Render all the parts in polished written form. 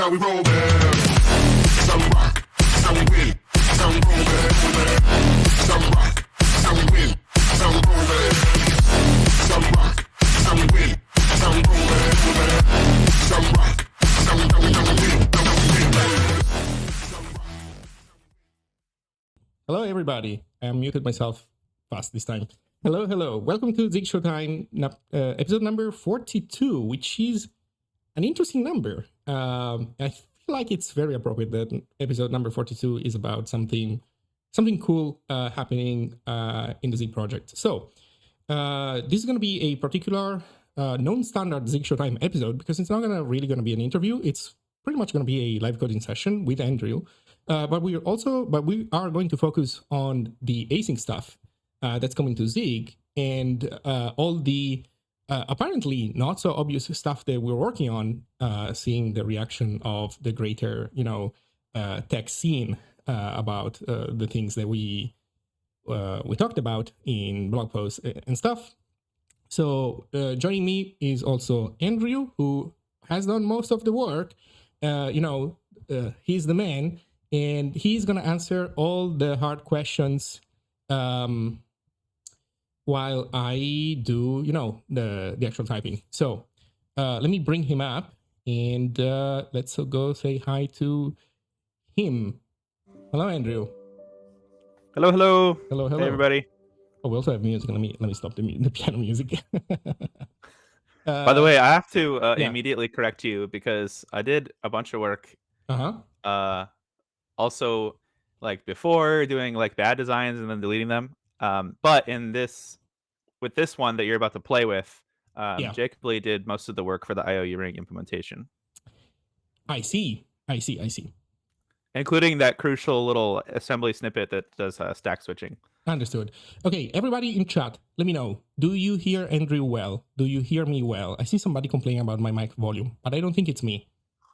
how we roll, man. Some rock, some win, some roll, man. Some rock, some win, some roll, man. Some rock, some win, some roll, man. Some rock, some win, some win, man. Hello, everybody. I muted myself fast this time. Hello. Welcome to Zig Showtime, episode number 42, which is an interesting number. I feel like it's very appropriate that episode number 42 is about something cool happening in the Zig project. So this is going to be a particular non-standard Zig Showtime episode because it's not really going to be an interview. It's pretty much going to be a live coding session with Andrew. But we are going to focus on the async stuff that's coming to Zig and all the apparently not so obvious stuff that we're working on, seeing the reaction of the greater, tech scene about the things that we talked about in blog posts and stuff. So joining me is also Andrew, who has done most of the work. He's the man. And he's going to answer all the hard questions while I do, the actual typing. So let me bring him up and let's go say hi to him. Hello, Andrew. Hello. Hey, everybody. Oh, we also have music. Let me stop the piano music. By the way, I have to immediately correct you because I did a bunch of work. Also, like before doing like bad designs and then deleting them. But with this one that you're about to play with, Jacob Lee did most of the work for the IOU ring implementation. I see. Including that crucial little assembly snippet that does stack switching. Understood. Okay, everybody in chat, let me know. Do you hear Andrew well? Do you hear me well? I see somebody complaining about my mic volume, but I don't think it's me.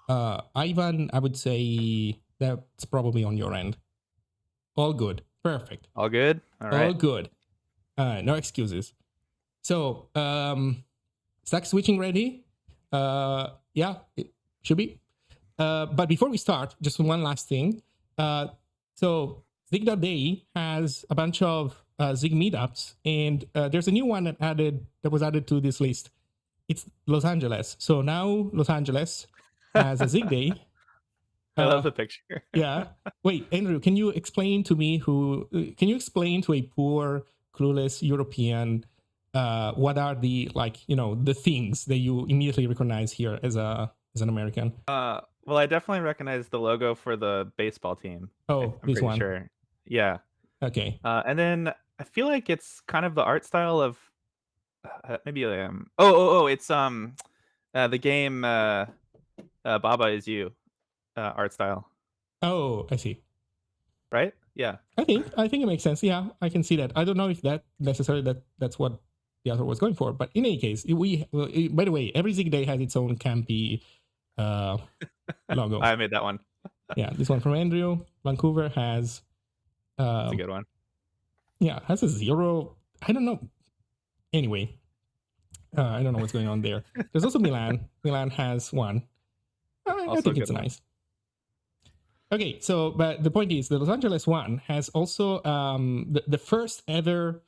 Ivan, I would say that's probably on your end. All good. Perfect. All good? All right. All good. No excuses. So, stack switching ready? Yeah, it should be. But before we start, just one last thing. So, Zig.day has a bunch of Zig meetups, and there's a new one that was added to this list. It's Los Angeles. So now Los Angeles has a Zig Day. I love the picture. Yeah. Wait, Andrew, can you explain to a poor, clueless European what are the the things that you immediately recognize here as an American? Well, I definitely recognize the logo for the baseball team. Oh, I'm this one. Sure. Yeah. Okay. And then I feel like it's kind of the art style of maybe it's the game Baba Is You art style. Oh, I see. Right? Yeah. I think it makes sense. Yeah, I can see that. I don't know if that necessarily that's what the author was going for, but in any case, by the way, every Zig Day has its own campy logo. I made that one. Yeah, this one from Andrew. Vancouver has that's a good one. Yeah, has a 0. I don't know. Anyway, I don't know what's going on there. There's also Milan. Milan has one. I think it's nice. Okay, so but the point is the Los Angeles one has also the first ever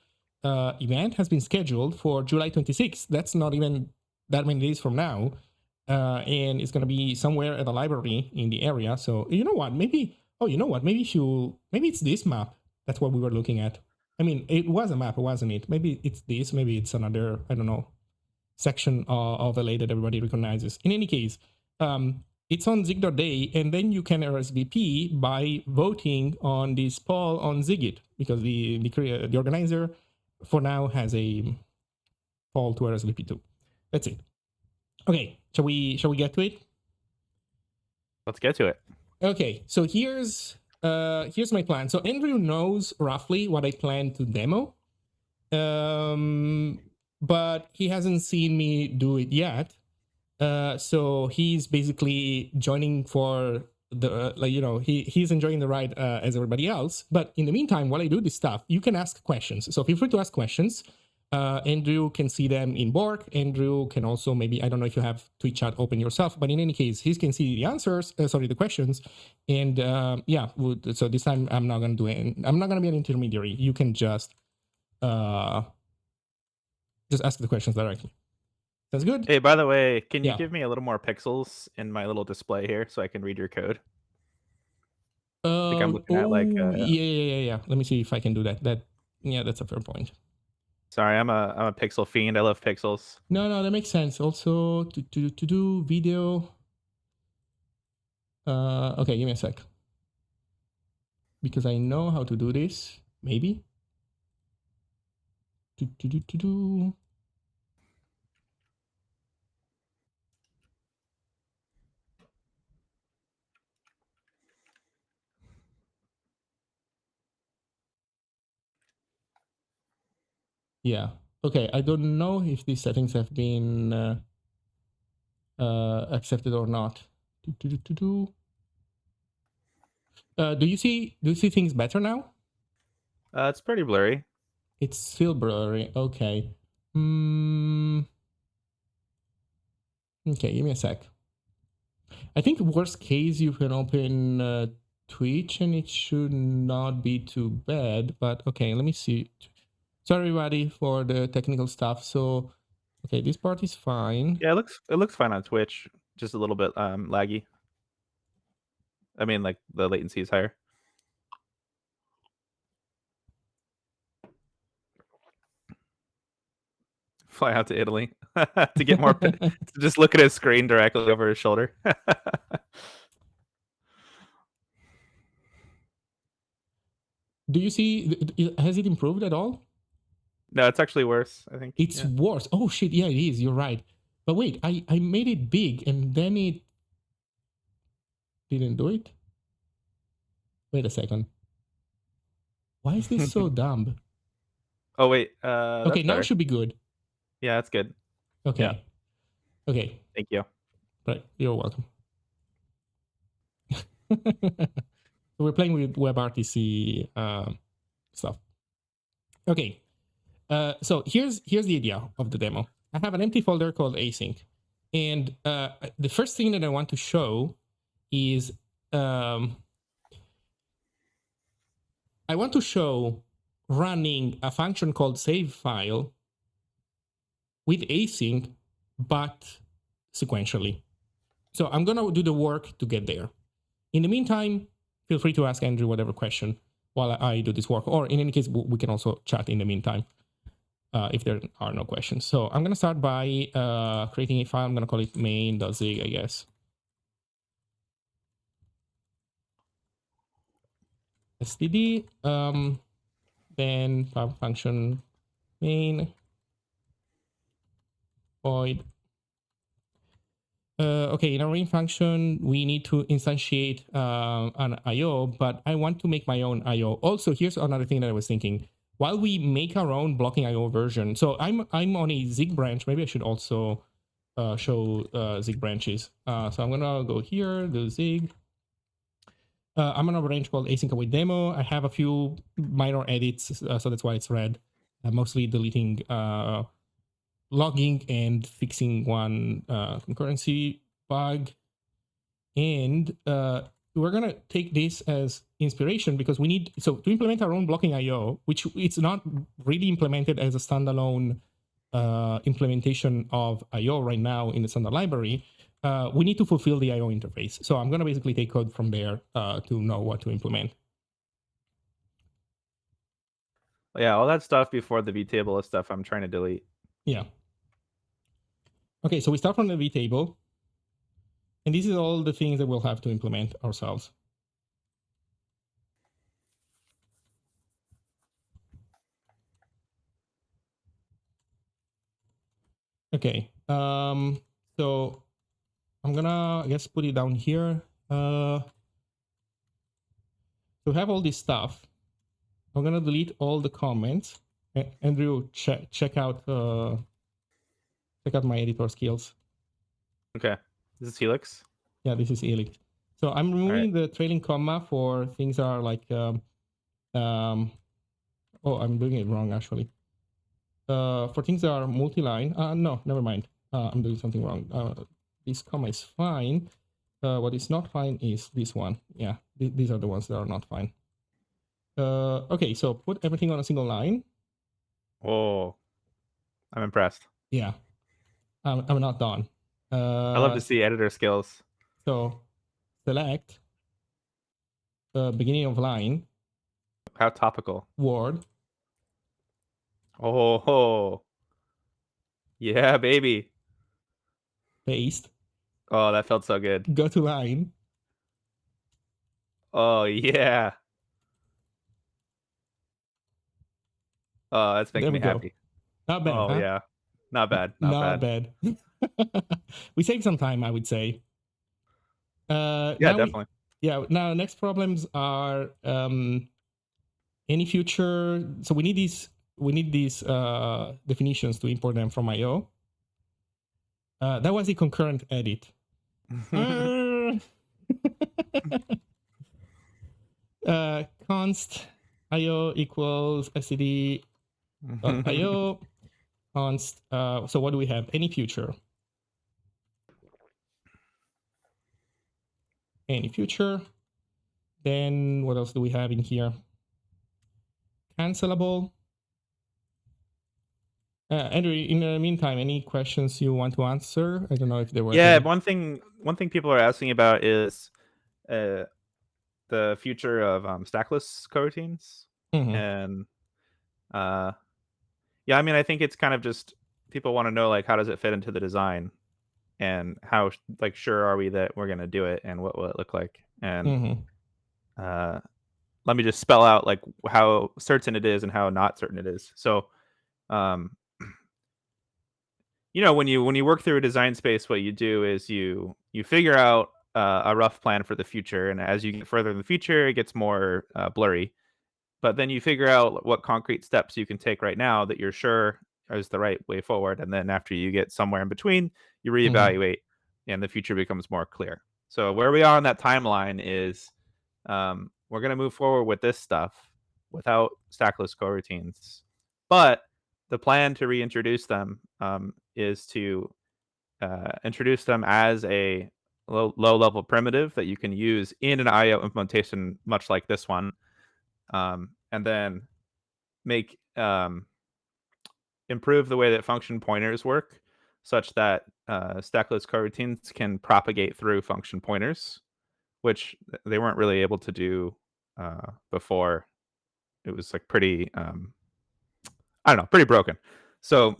event has been scheduled for July 26th. That's not even that many days from now. And it's going to be somewhere at a library in the area. So maybe it's this map. That's what we were looking at. I mean, it was a map, wasn't it? Maybe it's this, maybe it's another, I don't know, section of LA that everybody recognizes. In any case, it's on Zig.day, and then you can RSVP by voting on this poll on Zigit, because the organizer for now has a poll to RSVP to. That's it. Okay, shall we get to it? Let's get to it. Okay, so here's my plan. So Andrew knows roughly what I plan to demo, but he hasn't seen me do it yet. So he's basically joining for the he's enjoying the ride as everybody else. But in the meantime, while I do this stuff, you can ask questions. So feel free to ask questions. Andrew can see them in Borg. Andrew can also maybe, I don't know if you have Twitch chat open yourself, but in any case, he can see the answers, the questions. And yeah, so this time I'm not going to do it. I'm not going to be an intermediary. You can just ask the questions directly. Sounds good? Hey, by the way, can you give me a little more pixels in my little display here so I can read your code? I think I'm looking at like yeah. Let me see if I can do that. That's a fair point. Sorry, I'm a pixel fiend. I love pixels. No, that makes sense. Also, to do video. Okay, give me a sec. Because I know how to do this. Maybe. Yeah. Okay, I don't know if these settings have been accepted or not. Do you see things better now? It's pretty blurry. It's still blurry. Okay. Okay, give me a sec. I think worst case you can open Twitch and it should not be too bad. But okay, let me see. Sorry, everybody, for the technical stuff. So, okay, this part is fine. Yeah, it looks fine on Twitch. Just a little bit laggy. I mean, like the latency is higher. Fly out to Italy to get more to just look at his screen directly over his shoulder. Do you see, has it improved at all? No, it's actually worse, I think. It's worse. Oh shit, yeah, it is. You're right. But wait, I made it big and then it didn't do it? Wait a second. Why is this so dumb? Oh wait, okay, now it should be good. Yeah, that's good. Okay. Yeah. Okay. Thank you. Right, you're welcome. So we're playing with WebRTC stuff. Okay. So here's the idea of the demo. I have an empty folder called Async. And the first thing that I want to show is I want to show running a function called save file with async, but sequentially. So I'm going to do the work to get there. In the meantime, feel free to ask Andrew whatever question while I do this work. Or in any case, we can also chat in the meantime if there are no questions. So I'm going to start by creating a file. I'm going to call it main.zig, I guess. std, then function main void. Okay, in our main function, we need to instantiate an IO, but I want to make my own IO. Also, here's another thing that I was thinking. While we make our own blocking IO version, so I'm on a Zig branch. Maybe I should also show Zig branches. So I'm gonna go here, do Zig. I'm on a branch called Async await demo. I have a few minor edits, so that's why it's red. I'm mostly deleting logging and fixing one concurrency bug. And we're going to take this as inspiration because we need, so to implement our own blocking IO, which it's not really implemented as a standalone implementation of IO right now in the standard library, we need to fulfill the IO interface. So I'm going to basically take code from there to know what to implement. Yeah, all that stuff before the VTable is stuff I'm trying to delete. Yeah. Okay, so we start from the VTable. And this is all the things that we'll have to implement ourselves. Okay, so I'm gonna, I guess, put it down here. To have all this stuff, I'm gonna delete all the comments. Andrew, check out my editor skills. Okay, this is Helix. Yeah, this is Helix. So I'm removing the trailing comma for things that are like, oh, I'm doing it wrong actually. for things that are multi-line. No, never mind. I'm doing something wrong. This comma is fine. What is not fine is this one. Yeah, these are the ones that are not fine. Okay, so put everything on a single line. Oh, I'm impressed. Yeah, I'm not done. I love to see editor skills. So select the beginning of line. How topical. Word. Oh, yeah, baby. Paste. Oh, that felt so good. Go to line. Oh, yeah. Oh, that's making me happy. Not bad, Oh, huh? yeah. Not bad. Not bad. We saved some time, I would say. Yeah, definitely. Now next problems are any future. So we need these definitions to import them from IO. That was the concurrent edit. Const IO equals std IO const. So what do we have? Any future. Any future. Then what else do we have in here? Cancelable. Andrew, in the meantime, any questions you want to answer? I don't know if there were. Yeah, one thing people are asking about is the future of stackless coroutines. And yeah, I mean, I think it's kind of just people want to know, like, how does it fit into the design, and how like sure are we that we're going to do it, and what will it look like? And let me just spell out like how certain it is and how not certain it is. So you know, when you work through a design space, what you do is you figure out a rough plan for the future, and as you get further in the future, it gets more blurry. But then you figure out what concrete steps you can take right now that you're sure is the right way forward, and then after you get somewhere in between, you reevaluate, and the future becomes more clear. So where we are on that timeline is we're going to move forward with this stuff without stackless coroutines, but the plan to reintroduce them is to introduce them as a low-level primitive that you can use in an IO implementation, much like this one, and then make improve the way that function pointers work, such that stackless coroutines can propagate through function pointers, which they weren't really able to do before. It was like pretty, I don't know, pretty broken. So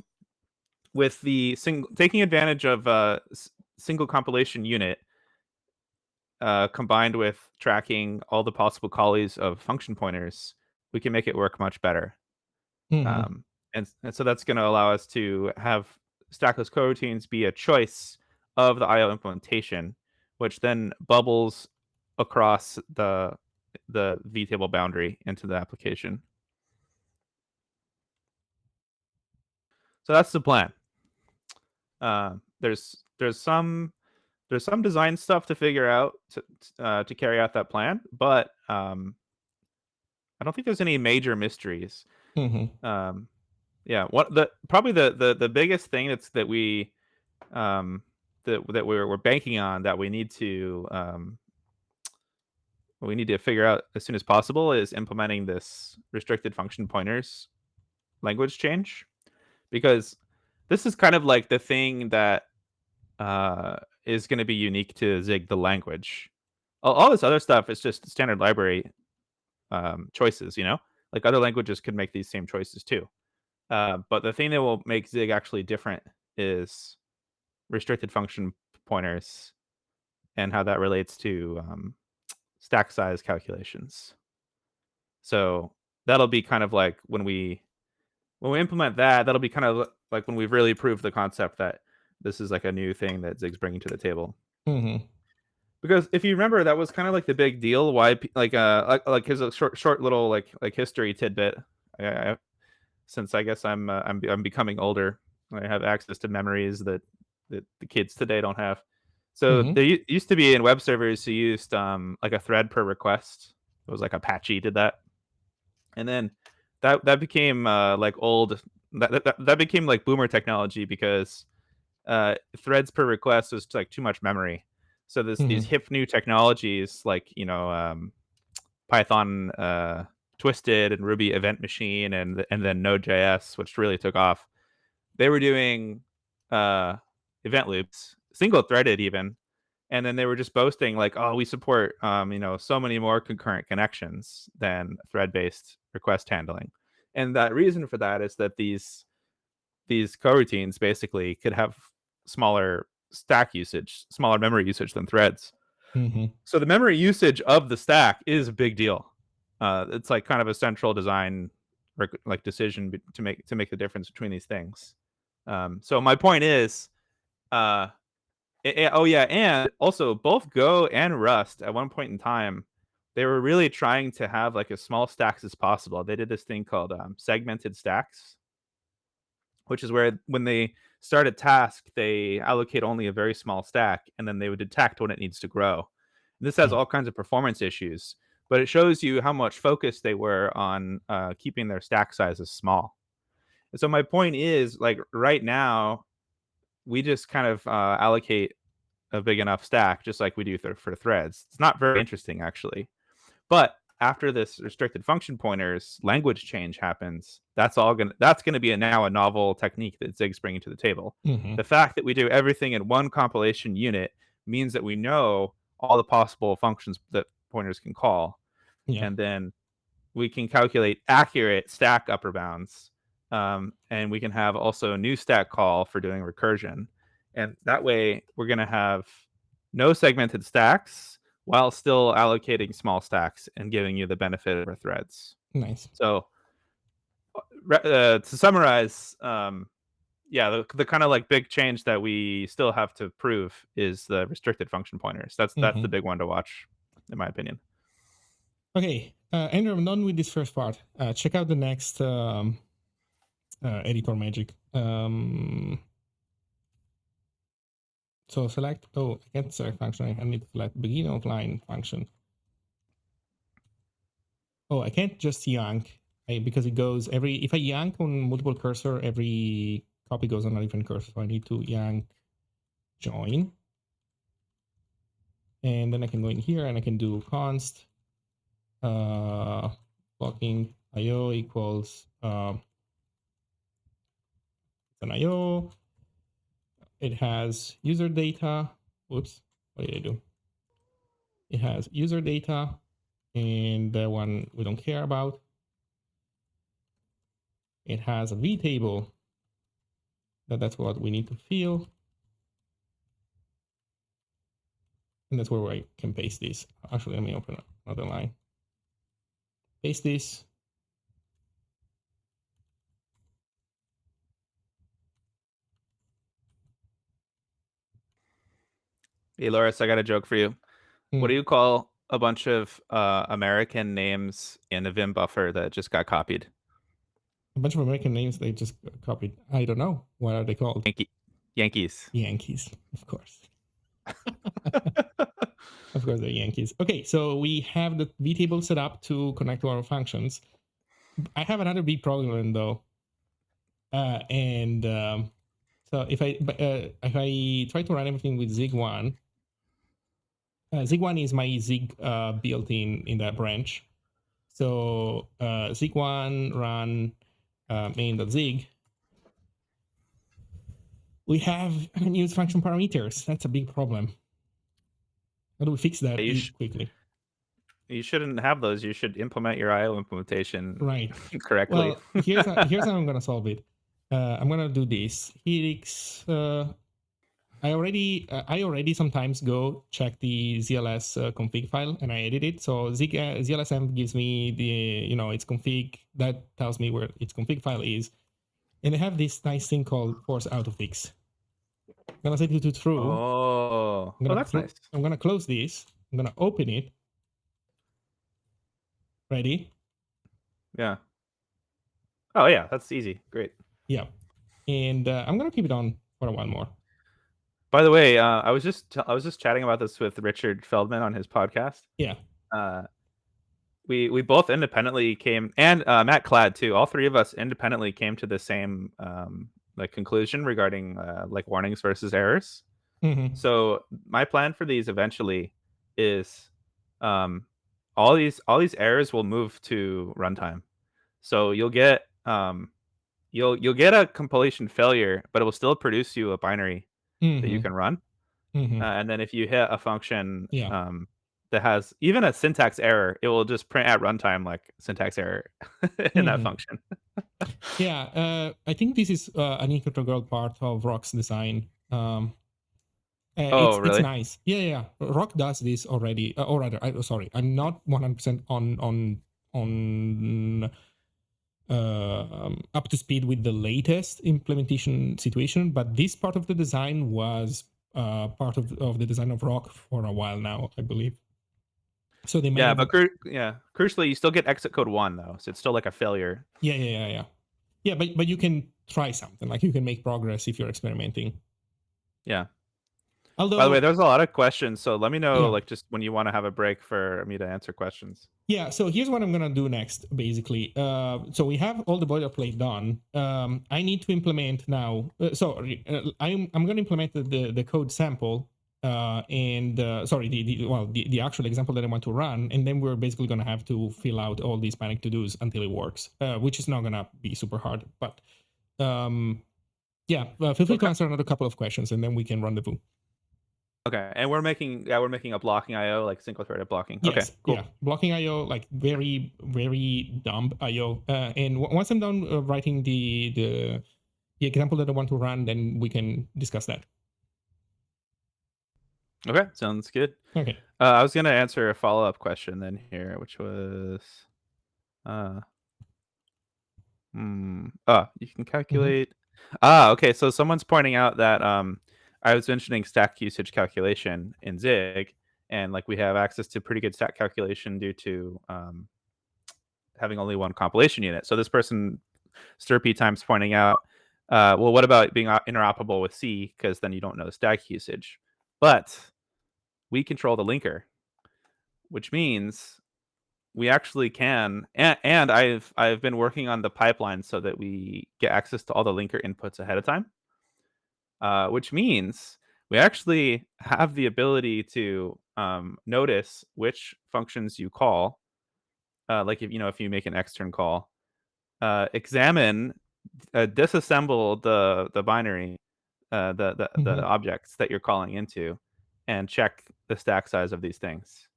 with the taking advantage of single compilation unit combined with tracking all the possible calls of function pointers, we can make it work much better. And so that's going to allow us to have stackless coroutines be a choice of the IO implementation, which then bubbles across the VTable boundary into the application. So that's the plan. There's some design stuff to figure out to carry out that plan, but I don't think there's any major mysteries. Yeah, probably the biggest thing that we're banking on, that we need to figure out as soon as possible, is implementing this restricted function pointers language change, because this is kind of like the thing that is going to be unique to Zig, the language. All this other stuff is just standard library choices, you know? Like other languages could make these same choices too. But the thing that will make Zig actually different is restricted function pointers and how that relates to stack size calculations. So that'll be kind of like when we implement that, that'll be kind of like when we've really proved the concept that this is like a new thing that Zig's bringing to the table. Because if you remember, that was kind of like the big deal. Why, like here's a short little like history tidbit. Since I guess I'm becoming older, I have access to memories that the kids today don't have. So there used to be in web servers who used like a thread per request. It was like Apache did that, and then that became like old that became like boomer technology because threads per request was like too much memory. So these hip new technologies like Python Twisted and Ruby Event Machine and then Node.js, which really took off. They were doing event loops, single threaded even, and then they were just boasting like, oh, we support so many more concurrent connections than thread based request handling. And that reason for that is that these coroutines basically could have smaller stack usage, smaller memory usage than threads. So the memory usage of the stack is a big deal. It's like kind of a central design like decision to make the difference between these things. So my point is, and also both Go and Rust at one point in time, they were really trying to have like as small stacks as possible. They did this thing called segmented stacks, which is where when they start a task, they allocate only a very small stack, and then they would detect when it needs to grow. And this has all kinds of performance issues, but it shows you how much focus they were on keeping their stack sizes small. And so my point is, like right now, we just kind of allocate a big enough stack, just like we do for threads. It's not very interesting, actually. But after this restricted function pointers language change happens, that's gonna be now a novel technique that Zig's bringing to the table. The fact that we do everything in one compilation unit means that we know all the possible functions that pointers can call, and then we can calculate accurate stack upper bounds, and we can have also a new stack call for doing recursion, and that way we're gonna have no segmented stacks while still allocating small stacks and giving you the benefit of our threads. Nice. So to summarize, the kind of like big change that we still have to prove is the restricted function pointers. That's the big one to watch, in my opinion. Okay, Andrew, I'm done with this first part. Check out the next editor magic. So select, I can't select function. I need to select beginning of line function. Oh, I can't just yank because it goes if I yank on multiple cursor, every copy goes on a different cursor. So I need to yank join. And then I can go in here and I can do const blocking IO equals an IO. It has user data. Whoops, what did I do? It has user data, and the one we don't care about. It has a VTable. That's what we need to fill. And that's where I can paste this. Actually, let me open another line. Paste this. Hey, Loris, I got a joke for you. What do you call a bunch of American names in a Vim buffer that just got copied? A bunch of American names they just copied. I don't know. What are they called? Yankees. Yankees, of course. Of course, they're Yankees. Okay, so we have the VTable set up to connect to our functions. I have another big problem though. So if I try to run everything with Zig1, Zig1 is my Zig built in that branch. So Zig1 run main.zig. We have unused function parameters. That's a big problem. How do we fix that quickly? You shouldn't have those. You should implement your IO implementation correctly. Well, here's how I'm gonna solve it. I'm gonna do this. Helix. I already sometimes go check the ZLS config file and I edit it. So ZLSM gives me the its config that tells me where its config file is, and they have this nice thing called force autofix. I'm gonna set it to true. Oh, that's nice. I'm gonna close this. I'm gonna open it. Ready? Yeah. Oh yeah, that's easy. Great. Yeah, and I'm gonna keep it on for a while more. By the way, I was just chatting about this with Richard Feldman on his podcast. Yeah. we both independently came, and Matt Clad too. All three of us independently came to the same like conclusion regarding like warnings versus errors. Mm-hmm. So my plan for these eventually is all these errors will move to runtime. So you'll get you'll get a compilation failure, but it will still produce you a binary that you can run. And then if you hit a function that has even a syntax error, it will just print at runtime like syntax error in that function. I think this is an integral part of Rock's design. Oh, really? It's nice. Yeah. Rock does this already. Or rather, sorry, I'm not 100% on up to speed with the latest implementation situation, but this part of the design was part of the design of Rock for a while now, I believe. So they but crucially, you still get exit code 1 though, so it's still like a failure. Yeah, but you can try something, like you can make progress if you're experimenting. Yeah. Although, by the way, there's a lot of questions, so let me know like just when you want to have a break for me to answer questions. Yeah, so here's what I'm gonna do next, basically. So we have all the boilerplate done. I need to implement now. I'm gonna implement the code sample the actual example that I want to run, and then we're basically gonna have to fill out all these panic to dos until it works, which is not gonna be super hard. But feel free to answer another couple of questions, and then we can run the VOO. Okay, and we're making a blocking IO, like single threaded blocking. Yes, okay, cool. Yeah, blocking IO, like very, very dumb IO. And once I'm done writing the example that I want to run, then we can discuss that. Okay, sounds good. Okay. I was gonna answer a follow-up question then here, which was, you can calculate. Okay, so someone's pointing out that I was mentioning stack usage calculation in Zig, and like we have access to pretty good stack calculation due to having only one compilation unit. So this person, Stirpy Times, pointing out, well, what about being interoperable with C? Because then you don't know stack usage. But we control the linker, which means we actually can. And I've been working on the pipeline so that we get access to all the linker inputs ahead of time. Which means we actually have the ability to notice which functions you call. Like if you make an extern call, examine, disassemble the binary, the objects that you're calling into, and check the stack size of these things.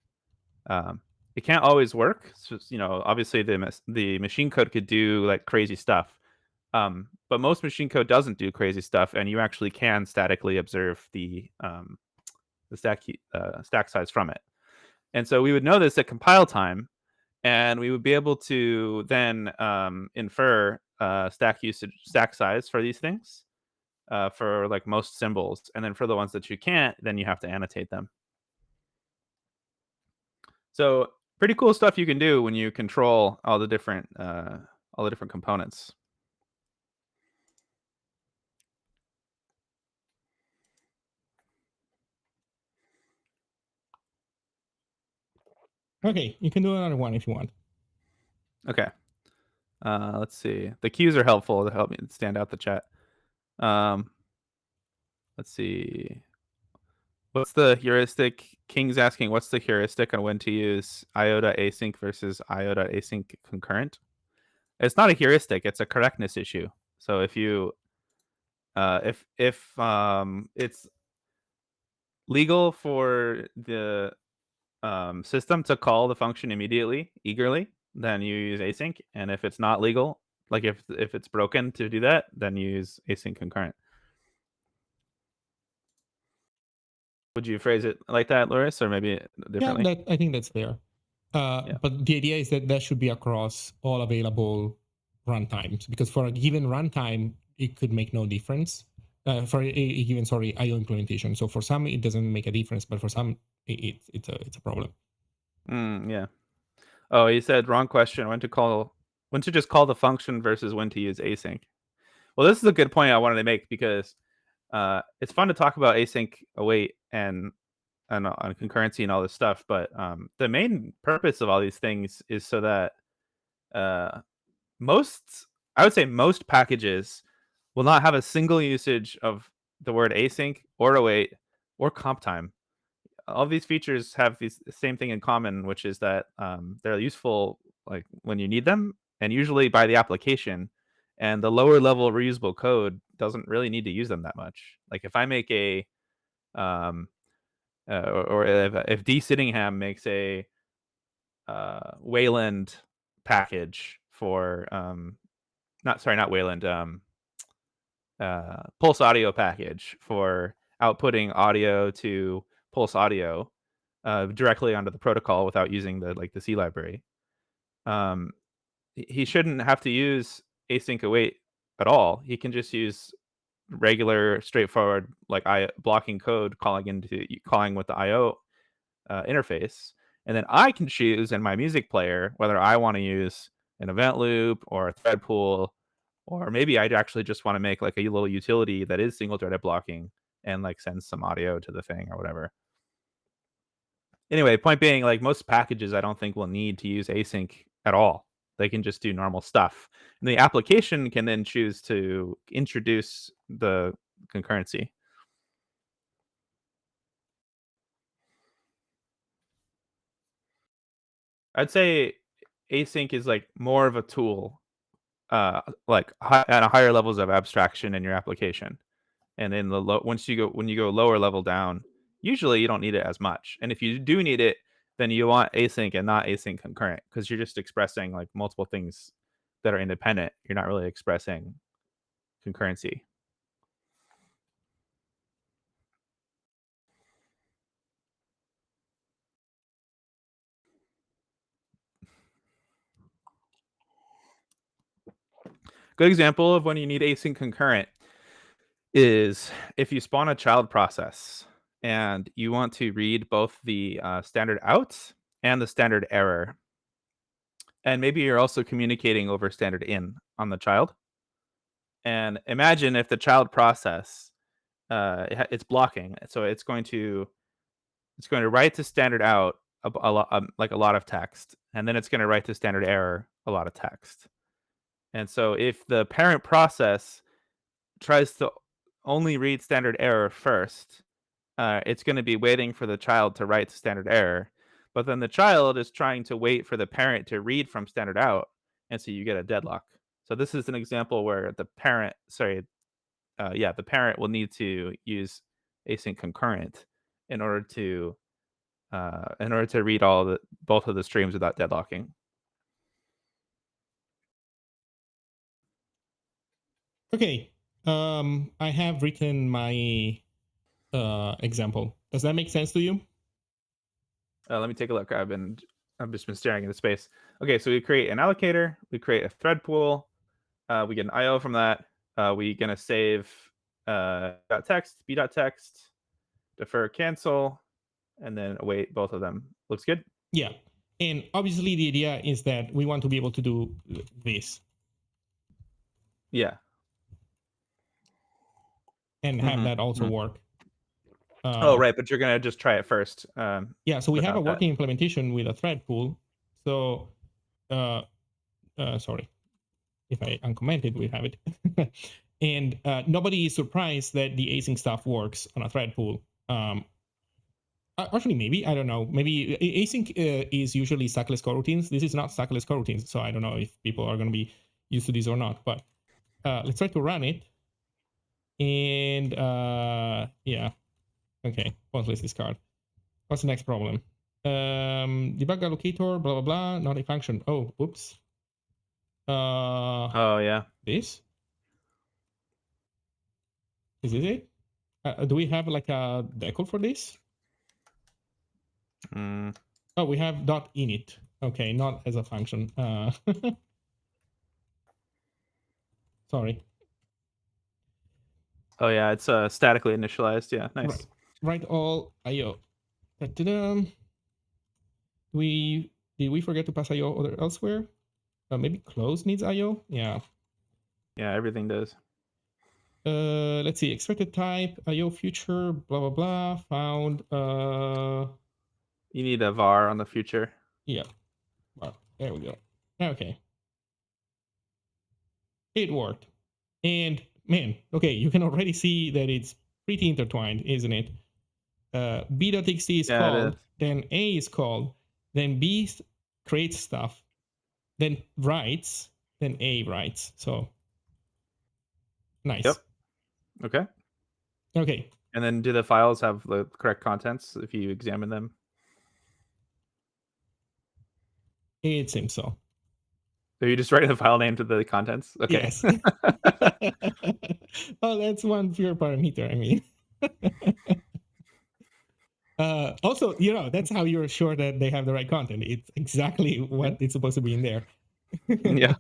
It can't always work. So, obviously the machine code could do like crazy stuff. But most machine code doesn't do crazy stuff, and you actually can statically observe the stack size from it. And so we would know this at compile time, and we would be able to then infer stack size for these things for like most symbols, and then for the ones that you can't, then you have to annotate them. So pretty cool stuff you can do when you control all the different components. Okay, you can do another one if you want. Okay. Let's see. The cues are helpful to help me stand out the chat. Let's see. What's the heuristic? King's asking, what's the heuristic on when to use IO.async versus IO.async concurrent? It's not a heuristic, it's a correctness issue. So if you if it's legal for the system to call the function immediately, eagerly, then you use async. And if it's not legal, like if it's broken to do that, then you use async concurrent. Would you phrase it like that, Loris, or maybe differently? Yeah, I think that's fair. But the idea is that should be across all available runtimes, because for a given runtime, it could make no difference. For a given IO implementation. So for some, it doesn't make a difference, but for some, it's a problem. Yeah. Oh, he said wrong question. When to just call the function versus when to use async. Well, this is a good point I wanted to make, because it's fun to talk about async await and on concurrency and all this stuff. But the main purpose of all these things is so that I would say most packages will not have a single usage of the word async or await or comp time. All these features have the same thing in common, which is that they're useful like when you need them, and usually by the application. And the lower level reusable code doesn't really need to use them that much. Like if I make a or if D Sittingham makes a Wayland package for not Wayland, Pulse Audio package for outputting audio to Pulse Audio directly onto the protocol without using the C library. He shouldn't have to use async await at all. He can just use regular, straightforward blocking code calling with the IO interface, and then I can choose in my music player whether I want to use an event loop or a thread pool, or maybe I'd actually just want to make like a little utility that is single-threaded blocking and like send some audio to the thing or whatever. Anyway, point being, like most packages I don't think will need to use async at all. They can just do normal stuff. And the application can then choose to introduce the concurrency. I'd say async is like more of a tool, like at a higher levels of abstraction in your application. And then when you go lower level down, usually you don't need it as much. And if you do need it, then you want async and not async concurrent, because you're just expressing like multiple things that are independent. You're not really expressing concurrency. Good example of when you need async concurrent is if you spawn a child process and you want to read both the standard out and the standard error. And maybe you're also communicating over standard in on the child. And imagine if the child process it's blocking, so it's going to write to standard out like a lot of text, and then it's going to write to standard error a lot of text. And so if the parent process tries to only read standard error first, it's going to be waiting for the child to write to standard error, but then the child is trying to wait for the parent to read from standard out, and so you get a deadlock. So this is an example where the parent will need to use async concurrent in order to read both of the streams without deadlocking. Okay, I have written my example. Does that make sense to you? Let me take a look. I've just been staring into space. Okay, so we create an allocator, we create a thread pool, we get an IO from that. We're gonna save .text, b.text, defer, cancel, and then await both of them. Looks good? Yeah, and obviously the idea is that we want to be able to do this. Yeah. And have that also work. Right, but you're gonna just try it first. Yeah, so we have a working implementation with a thread pool. So, sorry, if I uncomment it, we have it. And nobody is surprised that the async stuff works on a thread pool. Actually, maybe, I don't know. Maybe async is usually stackless coroutines. This is not stackless coroutines, so I don't know if people are going to be used to this or not. But let's try to run it. And yeah, okay, pointless discard. What's the next problem? Debug allocator, blah, blah, blah, not a function. Oh, whoops. Oh, yeah. This? Is this it? Do we have like a decal for this? Oh, we have .init. Okay, not as a function. Sorry. Oh yeah, it's statically initialized. Yeah, nice. Right all IO. Did we forget to pass IO elsewhere? Maybe close needs IO. Yeah. Yeah, everything does. Let's see, expected type, IO future, blah blah blah, found. You need a var on the future. Yeah, well, there we go. Okay, it worked. And man, okay, you can already see that it's pretty intertwined, isn't it? B.txt is Yeah, it called, is. then A is called, then B creates stuff, then writes, then A writes. So nice. Yep. Okay. Okay. And then do the files have the correct contents if you examine them? It seems so. So you just write the file name to the contents? Okay. Yes. Oh, that's one pure parameter, I mean. Also, that's how you're sure that they have the right content. It's exactly what it's supposed to be in there. Yeah.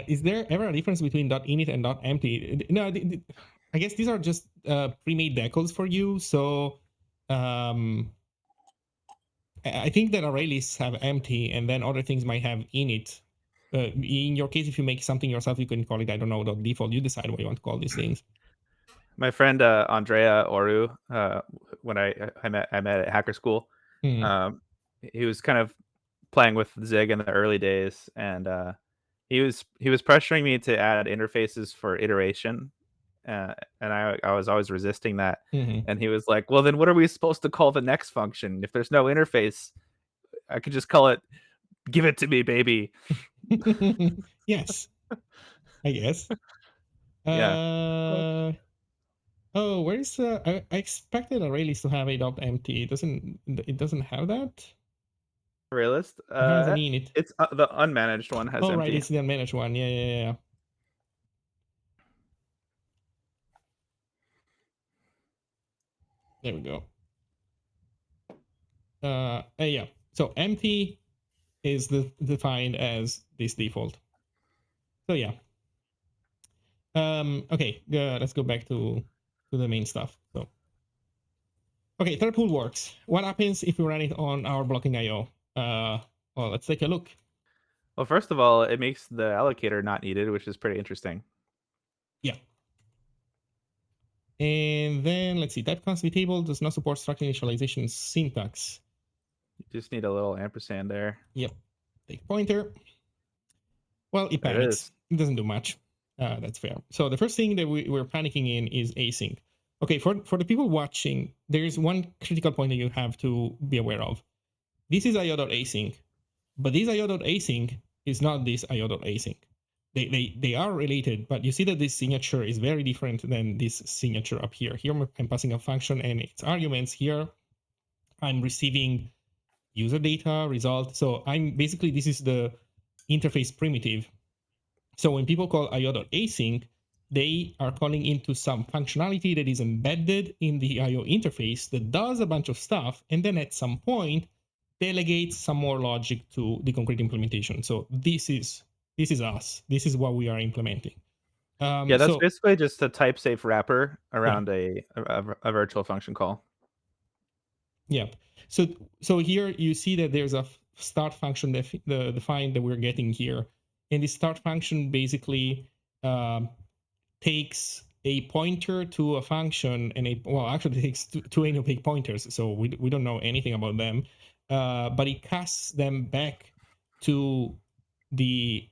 Is there ever a difference between .init and .empty? No, I guess these are just pre-made decals for you. So I think that array lists have empty, and then other things might have init. In your case, if you make something yourself, you can call it, I don't know, .default. You decide what you want to call these things. My friend Andrea Oru, when I met at Hacker School, he was kind of playing with Zig in the early days, and he was pressuring me to add interfaces for iteration, and I was always resisting that. And he was like, "Well, then what are we supposed to call the next function? If there's no interface, I could just call it, give it to me, baby." Yes, I guess. Yeah. Oh, where's I expected array list to have a .empty. It doesn't have that. Array list. It has an init. It's the unmanaged one has Oh, empty. right, it's the unmanaged one. Yeah. There we go. Yeah. So empty is defined as this default. So yeah. Okay. Let's go back to the main stuff. So. Okay, third pool works. What happens if we run it on our blocking IO? Well, let's take a look. Well, first of all, it makes the allocator not needed, which is pretty interesting. Yeah. And then let's see, typecast VTable does not support structure initialization syntax. You just need a little ampersand there. Yep. Take pointer. Well, it panics. It doesn't do much. That's fair. So the first thing that we're panicking in is async. Okay, for the people watching, there's one critical point that you have to be aware of. This is io.async, but this io.async is not this io.async. They are related, but you see that this signature is very different than this signature up here. Here I'm passing a function and its arguments. Here I'm receiving user data, result. So this is the interface primitive. So when people call io.async, they are calling into some functionality that is embedded in the IO interface that does a bunch of stuff, and then at some point delegates some more logic to the concrete implementation. So this is us. This is what we are implementing. Yeah, that's basically just a type safe wrapper around a virtual function call. Yeah. So here you see that there's a start function defined that we're getting here, and the start function basically takes a pointer to a function, and actually takes two opaque pointers, so we don't know anything about them, but it casts them back to the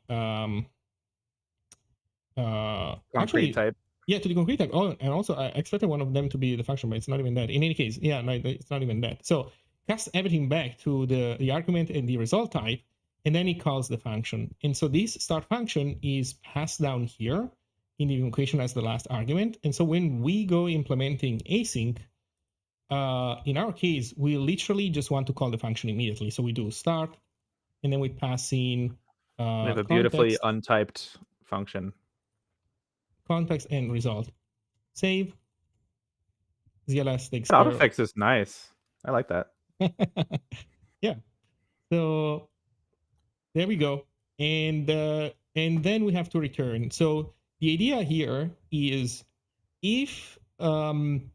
concrete type. Yeah, to the concrete type. Oh, and also I expected one of them to be the function, but it's not even that. In any case, yeah, no, it's not even that. So casts everything back to the argument and the result type, and then it calls the function. And so this start function is passed down here in the invocation as the last argument. And so when we go implementing async, in our case, we literally just want to call the function immediately. So we do start, and then we pass in we have a beautifully untyped function. Context and result. Save. ZLS takes care. Autofix is nice. I like that. Yeah. So there we go. And then we have to return. So the idea here is if we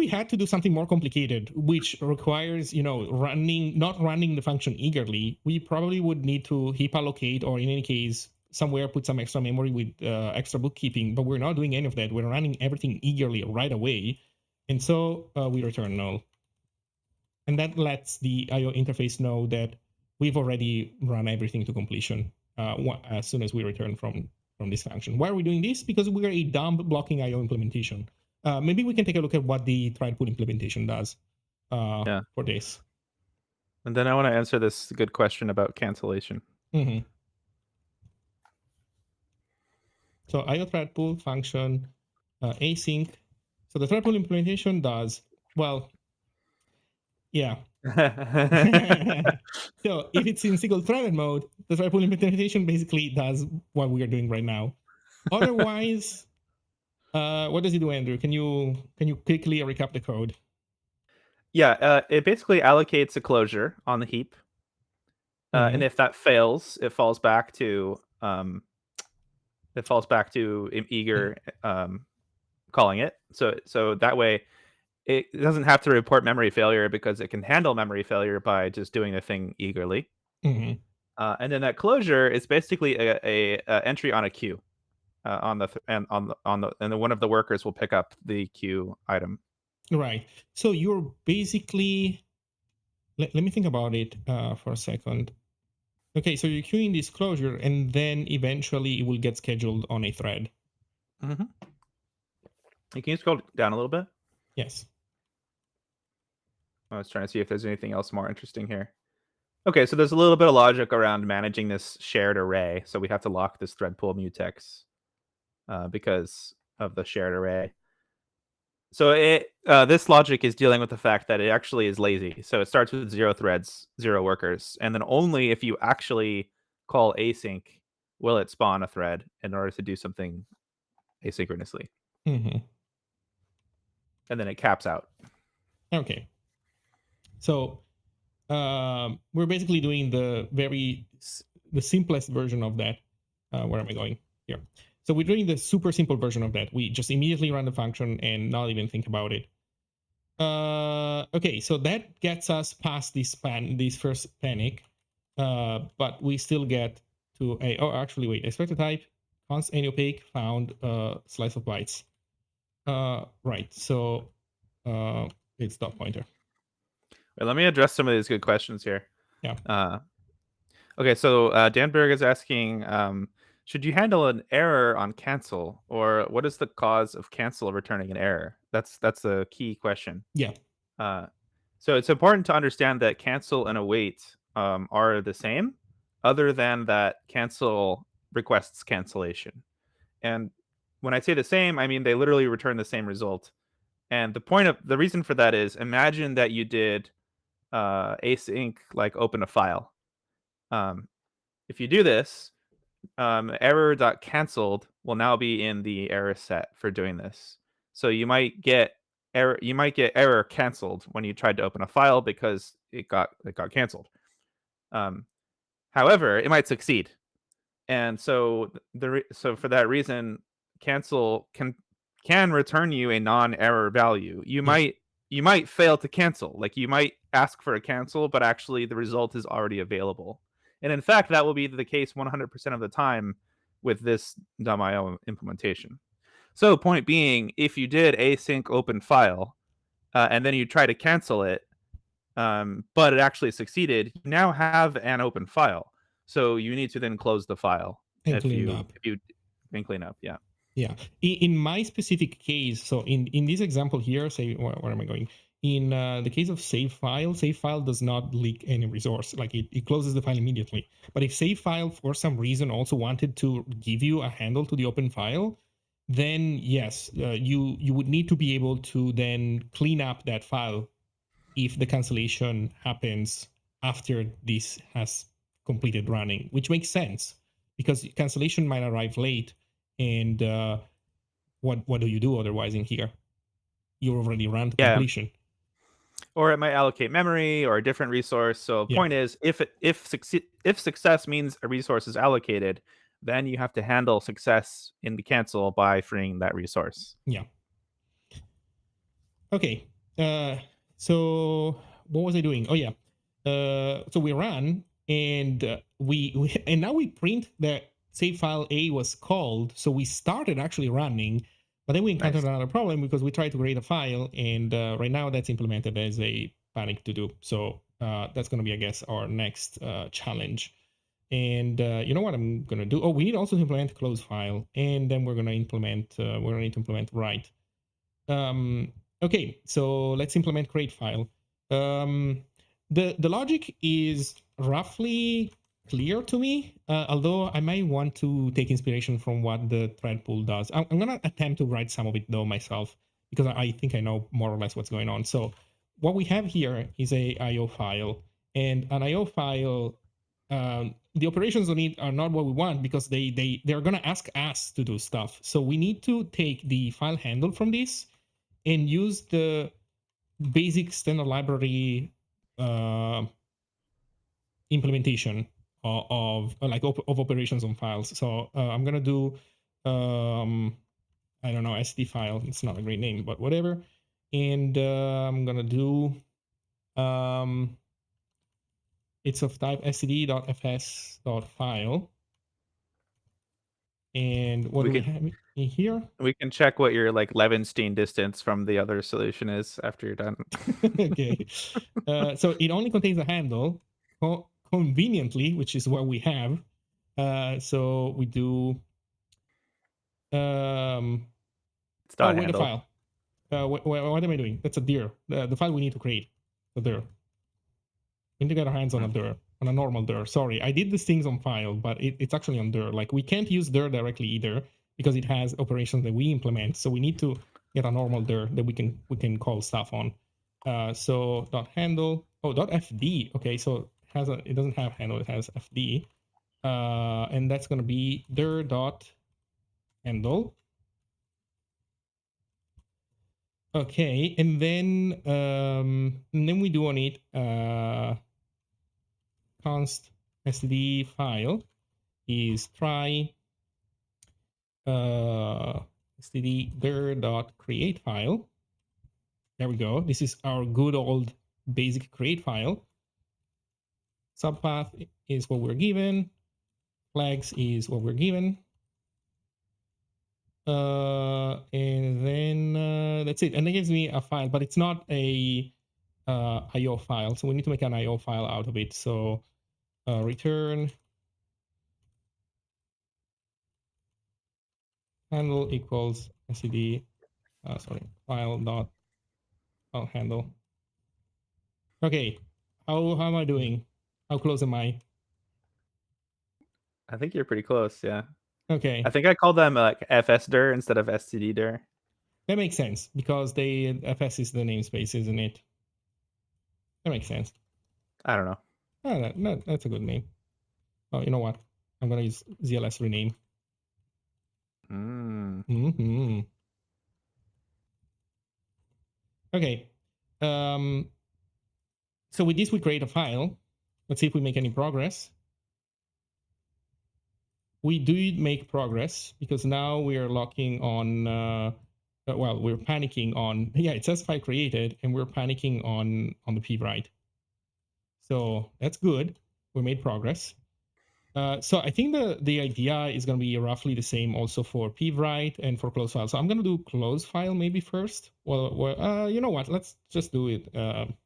had to do something more complicated, which requires, not running the function eagerly, we probably would need to heap allocate, or in any case, somewhere put some extra memory with extra bookkeeping, but we're not doing any of that. We're running everything eagerly right away. And so we return null. And that lets the IO interface know that we've already run everything to completion as soon as we return from this function. Why are we doing this? Because we're a dumb blocking IO implementation. Maybe we can take a look at what the thread pool implementation does for this. And then I want to answer this good question about cancellation. Mm-hmm. So IO thread pool function async. So the thread pool implementation does, well, yeah. So if it's in single threaded mode, the thread pool implementation basically does what we are doing right now. Otherwise, what does it do, Andrew? Can you quickly recap the code? Yeah, it basically allocates a closure on the heap, and if that fails, it falls back to eager calling it. So that way, it doesn't have to report memory failure because it can handle memory failure by just doing the thing eagerly. Mm-hmm. And then that closure is basically a entry on a queue, and then one of the workers will pick up the queue item. Right. So you're basically, let me think about it for a second. Okay, so you're queuing this closure, and then eventually it will get scheduled on a thread. Mm-hmm. Can you scroll down a little bit? Yes. I was trying to see if there's anything else more interesting here. Okay, so there's a little bit of logic around managing this shared array. So we have to lock this thread pool mutex because of the shared array. So this logic is dealing with the fact that it actually is lazy. So it starts with 0 threads, 0 workers, and then only if you actually call async will it spawn a thread in order to do something asynchronously. Mm-hmm. And then it caps out. Okay. So we're basically doing the simplest version of that. Where am I going? Here. So we're doing the super simple version of that. We just immediately run the function and not even think about it. Okay, so that gets us past this first panic, but we still get to actually wait, expected type, const any opaque, found slice of bytes. Right, so it's dot pointer. Wait, let me address some of these good questions here. Yeah. Okay, so Danberg is asking, should you handle an error on cancel, or what is the cause of cancel returning an error? That's a key question. Yeah. So it's important to understand that cancel and await are the same, other than that cancel requests cancellation. And when I say the same, I mean they literally return the same result. And the reason for that is, imagine that you did async, like open a file. If you do this, error.cancelled will now be in the error set for doing this. So you might get error canceled when you tried to open a file because it got canceled. However, it might succeed, and so for that reason, cancel can return you a non-error value. You might fail to cancel, like you might ask for a cancel, but actually the result is already available. And in fact, that will be the case 100% of the time with this dumb.io implementation. So point being, if you did async open file and then you try to cancel it, but it actually succeeded, you now have an open file. So you need to then close the file and clean up. If you can clean up, yeah. Yeah. In my specific case, so in this example here, say, where am I going? In the case of save file does not leak any resource. Like it closes the file immediately. But if save file for some reason also wanted to give you a handle to the open file, then yes, you would need to be able to then clean up that file if the cancellation happens after this has completed running, which makes sense because cancellation might arrive late. And what do you do otherwise in here? You're already run to completion. Or it might allocate memory or a different resource. So point is, if success means a resource is allocated, then you have to handle success in the cancel by freeing that resource. Yeah. Okay. So what was I doing? Oh yeah. So we run and we and now we print that save file A was called, so we started actually running, but then we encountered another problem because we tried to create a file, and right now that's implemented as a panic to do. So that's going to be, I guess, our next challenge. And you know what I'm going to do? Oh, we need also to implement close file, and then we're going to implement, we're going to need to implement write. Okay, so let's implement create file. The logic is roughly clear to me, although I might want to take inspiration from what the thread pool does. I'm going to attempt to write some of it though myself, because I think I know more or less what's going on. So what we have here is a IO file, and an IO file, the operations on it are not what we want because they're going to ask us to do stuff. So we need to take the file handle from this and use the basic standard library implementation of operations on files. So I'm gonna do I don't know, SD file. It's not a great name, but whatever. And I'm gonna do it's of type std.fs.file. And what do we have in here? We can check what your like Levenstein distance from the other solution is after you're done. Okay. So it only contains a handle, conveniently, which is what we have. So we do. It's dot wait, handle. a file. What am I doing? That's a dir. The file we need to create. A dir. We need to get our hands on a dir, on a normal dir. Sorry, I did these things on file, but it's actually on dir. Like we can't use dir directly either because it has operations that we implement. So we need to get a normal dir that we can call stuff on. So dot handle. Oh, dot fd. Okay, so it doesn't have handle. It has fd, and that's gonna be dir dot handle. Okay, and then we do on it const sd file is try std dir dot create file. There we go. This is our good old basic create file. Subpath is what we're given. Flags is what we're given. And then that's it. And it gives me a file, but it's not a IO file. So we need to make an IO file out of it. So return handle equals std, file dot handle. Okay, how am I doing? How close am I? I think you're pretty close, yeah. Okay. I think I called them like fsdir instead of stddir. That makes sense because fs is the namespace, isn't it? That makes sense. I don't know. Oh, that's a good name. Oh, you know what? I'm gonna use ZLS rename. Okay. So with this, we create a file. Let's see if we make any progress. We do make progress because now we are locking on, we're panicking on, it says file created, and we're panicking on the pwrite. So that's good. We made progress. So I think the idea is going to be roughly the same also for pwrite and for close file. So I'm going to do close file maybe first. Well, you know what? Let's just do it.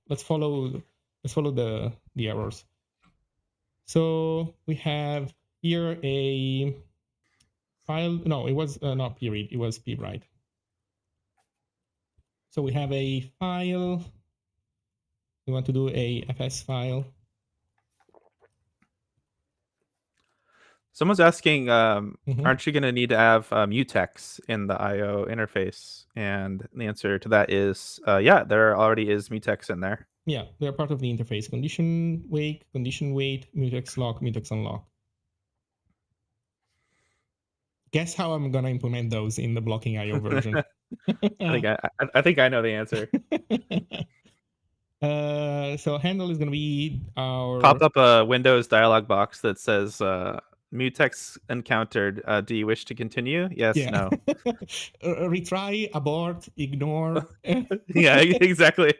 Let's follow the errors. So we have here a file. No, it was not pread. It was pwrite. So we have a file. We want to do a fs file. Someone's asking, aren't you going to need to have mutex in the IO interface? And the answer to that is, yeah, there already is mutex in there. Yeah, they're part of the interface. Condition wait, mutex lock, mutex unlock. Guess how I'm going to implement those in the blocking IO version? I think I know the answer. So handle is going to be our... Pop up a Windows dialog box that says mutex encountered. Do you wish to continue? Yes, no. Retry, abort, ignore. Yeah, exactly.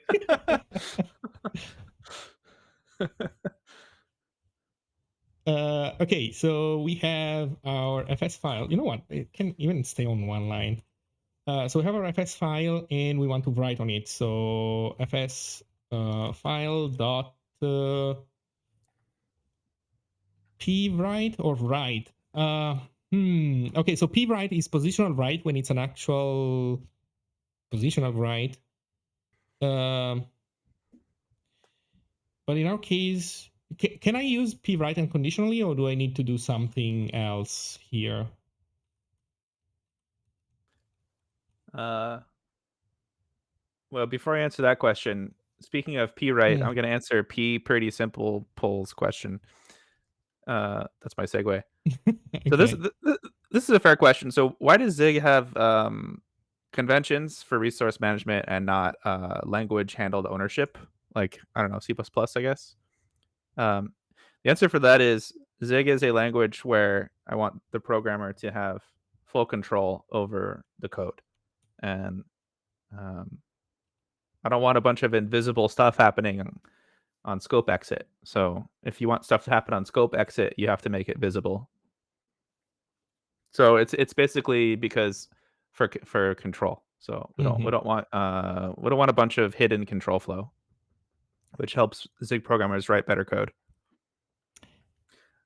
Okay, so we have our FS file. You know what? It can even stay on one line. So we have our FS file and we want to write on it. So FS file dot p write or write. Okay, so p write is positional write when it's an actual positional write. But in our case, can I use p write unconditionally, or do I need to do something else here? Well, before I answer that question, speaking of p write, I'm going to answer p pretty simple polls question. That's my segue. Okay. So this is a fair question. So why does Zig have conventions for resource management and not language handled ownership? Like, I don't know, C++, I guess. The answer for that is Zig is a language where I want the programmer to have full control over the code. And I don't want a bunch of invisible stuff happening on scope exit. So if you want stuff to happen on scope exit, you have to make it visible. So it's basically because for control. So we don't want a bunch of hidden control flow, which helps Zig programmers write better code.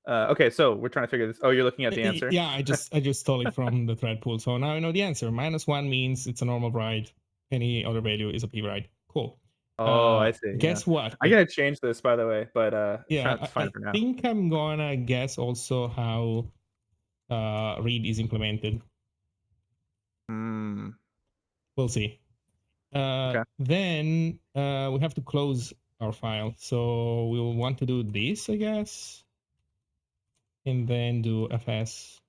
Okay, so we're trying to figure this. Oh, you're looking at the answer? Yeah, I just stole it from the thread pool. So now I know the answer. -1 means it's a normal write. Any other value is a p write. Cool. Oh, I see. Guess what? I'm gonna change this, by the way, but yeah, it's fine for now. I think I'm gonna guess also how read is implemented. We'll see. Okay. Then we have to close our file. So we'll want to do this, I guess. And then do fs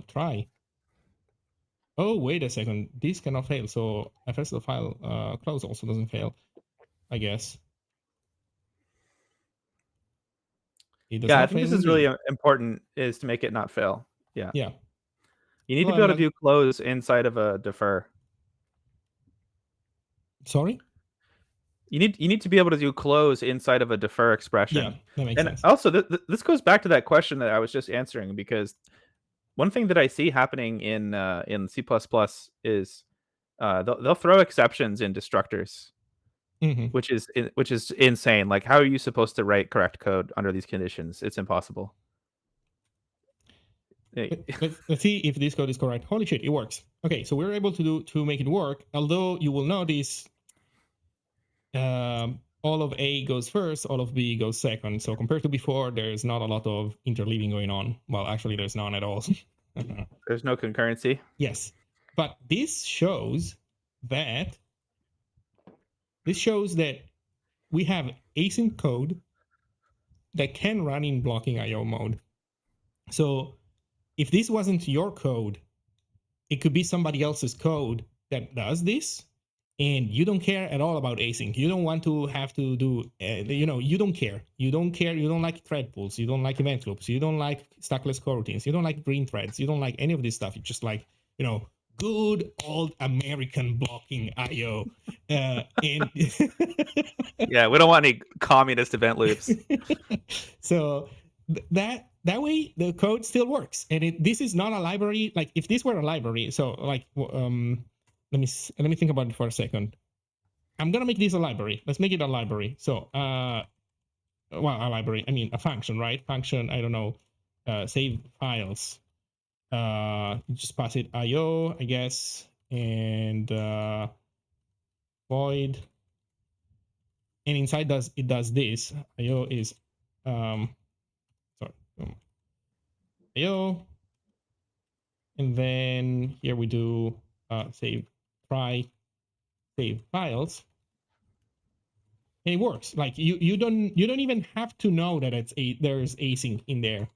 try. Oh, wait a second. This cannot fail. So fs the file close also doesn't fail, I guess. Yeah, I think this is really important, is to make it not fail. Yeah. Yeah. You need to be able to do close inside of a defer. Sorry? You need to be able to do close inside of a defer expression. Yeah, that makes sense. Also, this goes back to that question that I was just answering, because one thing that I see happening in C++ is they'll throw exceptions in destructors, which is insane. Like, how are you supposed to write correct code under these conditions? It's impossible. Let's see if this code is correct. Holy shit, it works. Okay, so we're able to make it work. Although you will notice all of A goes first, all of B goes second. So compared to before, there's not a lot of interleaving going on. Well, actually, there's none at all. There's no concurrency. Yes, but this shows that we have async code that can run in blocking IO mode. So if this wasn't your code, it could be somebody else's code that does this, and you don't care at all about async. You don't want to have to do, you don't care. You don't like thread pools. You don't like event loops. You don't like stackless coroutines. You don't like green threads. You don't like any of this stuff. You just like, good old American blocking IO. And yeah, we don't want any communist event loops. So that way the code still works, and this is not a library. Like, if this were a library, so like let me think about it for a second. I'm gonna make this a library. Let's make it a library. So a library, I mean a function, right? Function, I don't know, save files. Just pass it IO, I guess, and void, and inside it does this. IO is IO, and then here we do save files, and it works. Like, you don't even have to know that there's async in there.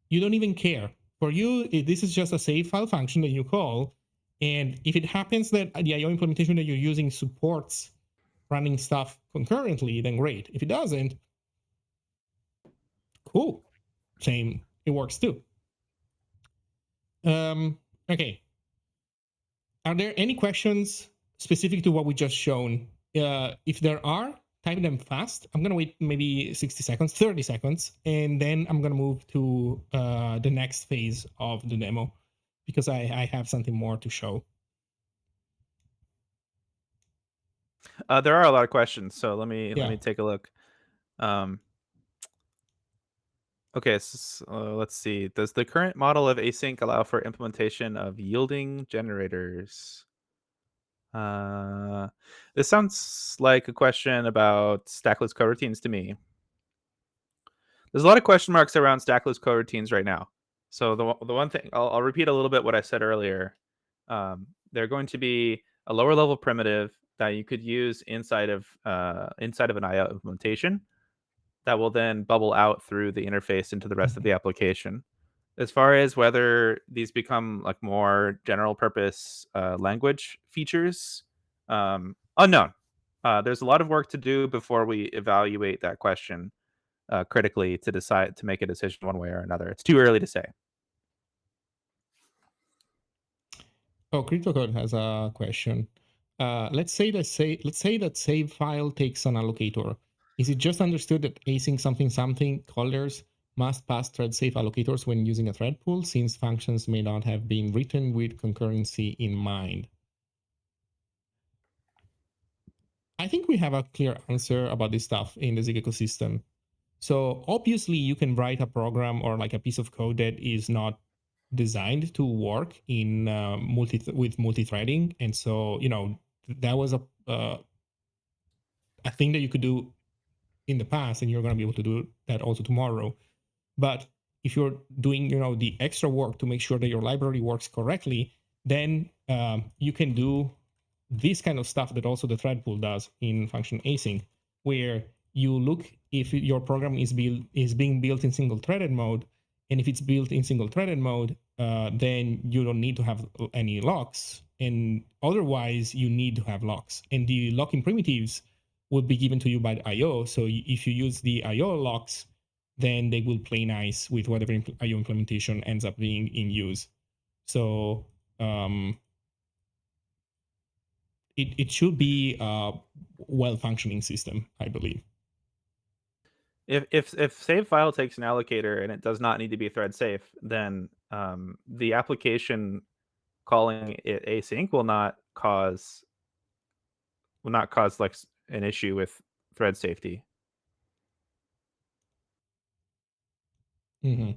You don't even care. For you, this is just a save file function that you call, and if it happens that the IO implementation that you're using supports running stuff concurrently, then great. If it doesn't, cool. Same, it works too. Okay. Are there any questions specific to what we just shown? If there are, type them fast. I'm going to wait maybe 60 seconds, 30 seconds, and then I'm going to move to the next phase of the demo because I have something more to show. There are a lot of questions, so let me take a look. Okay, let's see. Does the current model of async allow for implementation of yielding generators? This sounds like a question about stackless coroutines to me. There's a lot of question marks around stackless coroutines right now. So the one thing I'll repeat a little bit what I said earlier. They're going to be a lower level primitive that you could use inside of an IO implementation that will then bubble out through the interface into the rest of the application. As far as whether these become like more general purpose language features, unknown. There's a lot of work to do before we evaluate that question critically to decide to make a decision one way or another. It's too early to say. Oh, CryptoCode has a question. Let's say that save file takes an allocator. Is it just understood that async something callers must pass thread safe allocators when using a thread pool, since functions may not have been written with concurrency in mind? I think we have a clear answer about this stuff in the Zig ecosystem. So obviously you can write a program or like a piece of code that is not designed to work in multi-threading, and so that was a thing that you could do in the past, and you're going to be able to do that also tomorrow. But if you're doing the extra work to make sure that your library works correctly, then you can do this kind of stuff that also the thread pool does in function async, where you look if your program is being built in single threaded mode, and if it's built in single threaded mode, then you don't need to have any locks, and otherwise you need to have locks, and the locking primitives would be given to you by the IO. So if you use the IO locks, then they will play nice with whatever IO implementation ends up being in use. So it should be a well-functioning system, I believe. If save file takes an allocator and it does not need to be thread safe, then the application calling it async will not cause like an issue with thread safety. Mm-hmm.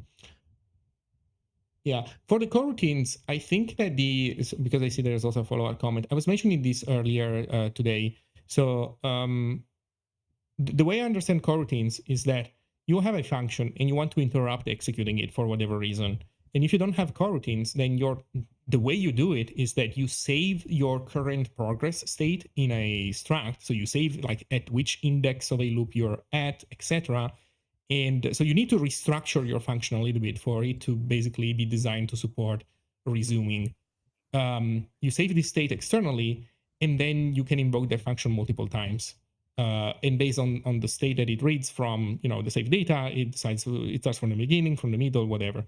Yeah, for the coroutines, I think that because I see there's also a follow-up comment. I was mentioning this earlier today. So the way I understand coroutines is that you have a function and you want to interrupt executing it for whatever reason. And if you don't have coroutines, then the way you do it is that you save your current progress state in a struct. So you save like at which index of a loop you're at, etc. And so you need to restructure your function a little bit for it to basically be designed to support resuming. You save this state externally, and then you can invoke that function multiple times. And based on the state that it reads from, the saved data, it decides it starts from the beginning, from the middle, whatever.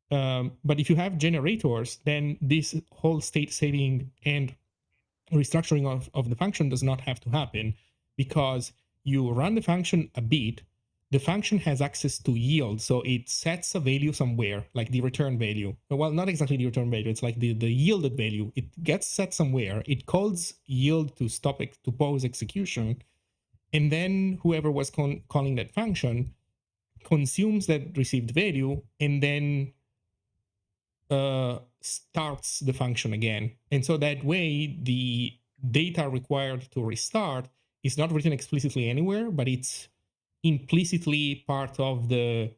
But if you have generators, then this whole state saving and restructuring of the function does not have to happen, because you run the function a bit. The function has access to yield, so it sets a value somewhere, like the return value. Well, not exactly the return value, it's like the yielded value. It gets set somewhere, it calls yield to pause execution, and then whoever was calling that function consumes that received value, and then starts the function again. And so that way, the data required to restart is not written explicitly anywhere, but it's implicitly part of the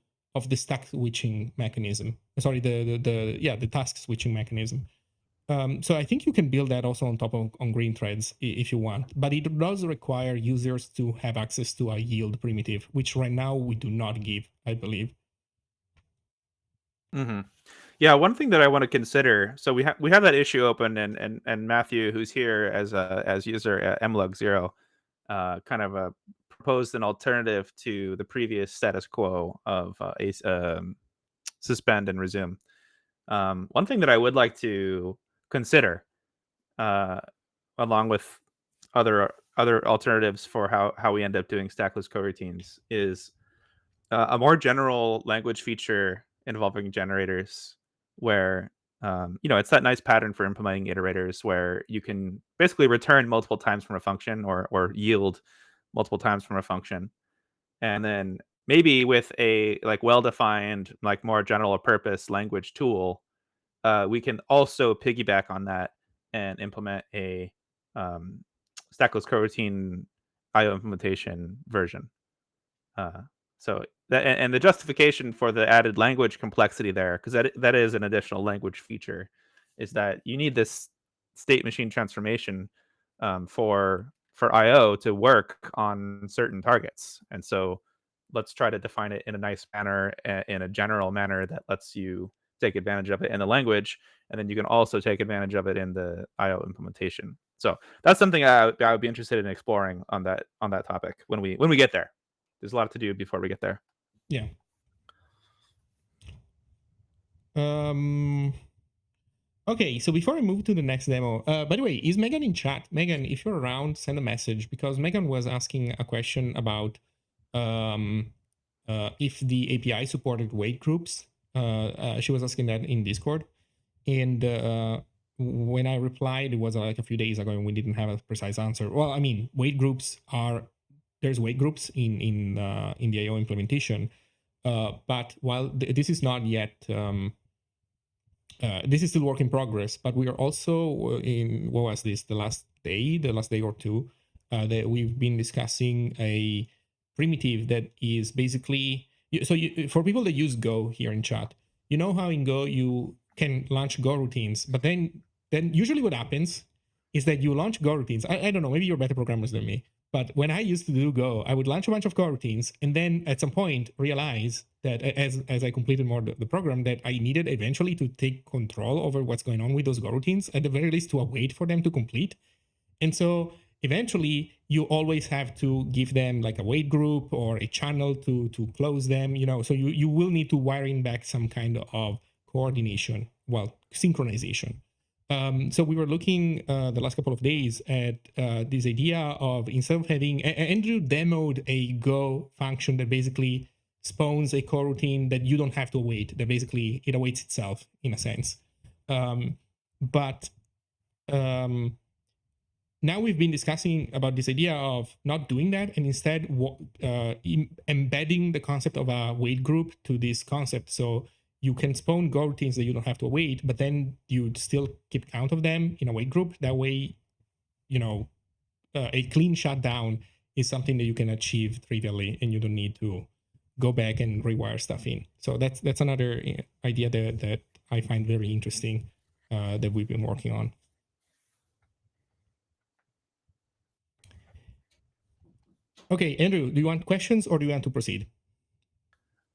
stack switching mechanism. Sorry, the task switching mechanism. So I think you can build that also on top on green threads if you want, but it does require users to have access to a yield primitive, which right now we do not give, I believe. Mm-hmm. Yeah, one thing that I want to consider. So we have that issue open, and Matthew, who's here as user mlug0, kind of proposed an alternative to the previous status quo of suspend and resume. One thing that I would like to consider, along with other other alternatives for how we end up doing stackless coroutines is a more general language feature involving generators, where it's that nice pattern for implementing iterators where you can basically return multiple times from a function or yield multiple times from a function, and then maybe with a like well-defined, like more general purpose language tool, we can also piggyback on that and implement a um, stackless coroutine IO implementation version. So that, and the justification for the added language complexity there, because that is an additional language feature, is that you need this state machine transformation for IO to work on certain targets, and so let's try to define it in a nice manner, in a general manner that lets you take advantage of it in the language, and then you can also take advantage of it in the IO implementation. So that's something I would be interested in exploring on that topic when we get there. There's a lot to do before we get there. Yeah. Okay, so before I move to the next demo, by the way, is Megan in chat? Megan, if you're around, send a message, because Megan was asking a question about if the API supported weight groups. She was asking that in Discord. And when I replied, it was like a few days ago, and we didn't have a precise answer. Well, I mean, weight groups there's weight groups in the IO implementation. But while this is not yet, this is still work in progress, but we are also in, what was this, the last day or two, that we've been discussing a primitive that is basically, for people that use Go here in chat, you know how in Go you can launch Go routines, but then usually what happens is that you launch Go routines. I don't know, maybe you're better programmers than me, but when I used to do Go, I would launch a bunch of Go routines and then at some point realize that as I completed more the program, that I needed eventually to take control over what's going on with those Go routines, at the very least to await for them to complete. And so eventually you always have to give them like a wait group or a channel to close them, so you will need to wire in back some kind of coordination, synchronization. So we were looking the last couple of days at this idea of, instead of having, Andrew demoed a Go function that basically spawns a coroutine that you don't have to await, that basically it awaits itself in a sense. But now we've been discussing about this idea of not doing that, and instead embedding the concept of a wait group to this concept. So you can spawn Go routines that you don't have to wait, but then you still keep count of them in a wait group. That way, a clean shutdown is something that you can achieve trivially, and you don't need to go back and rewire stuff in. So that's another idea that I find very interesting that we've been working on. Okay, Andrew, do you want questions or do you want to proceed?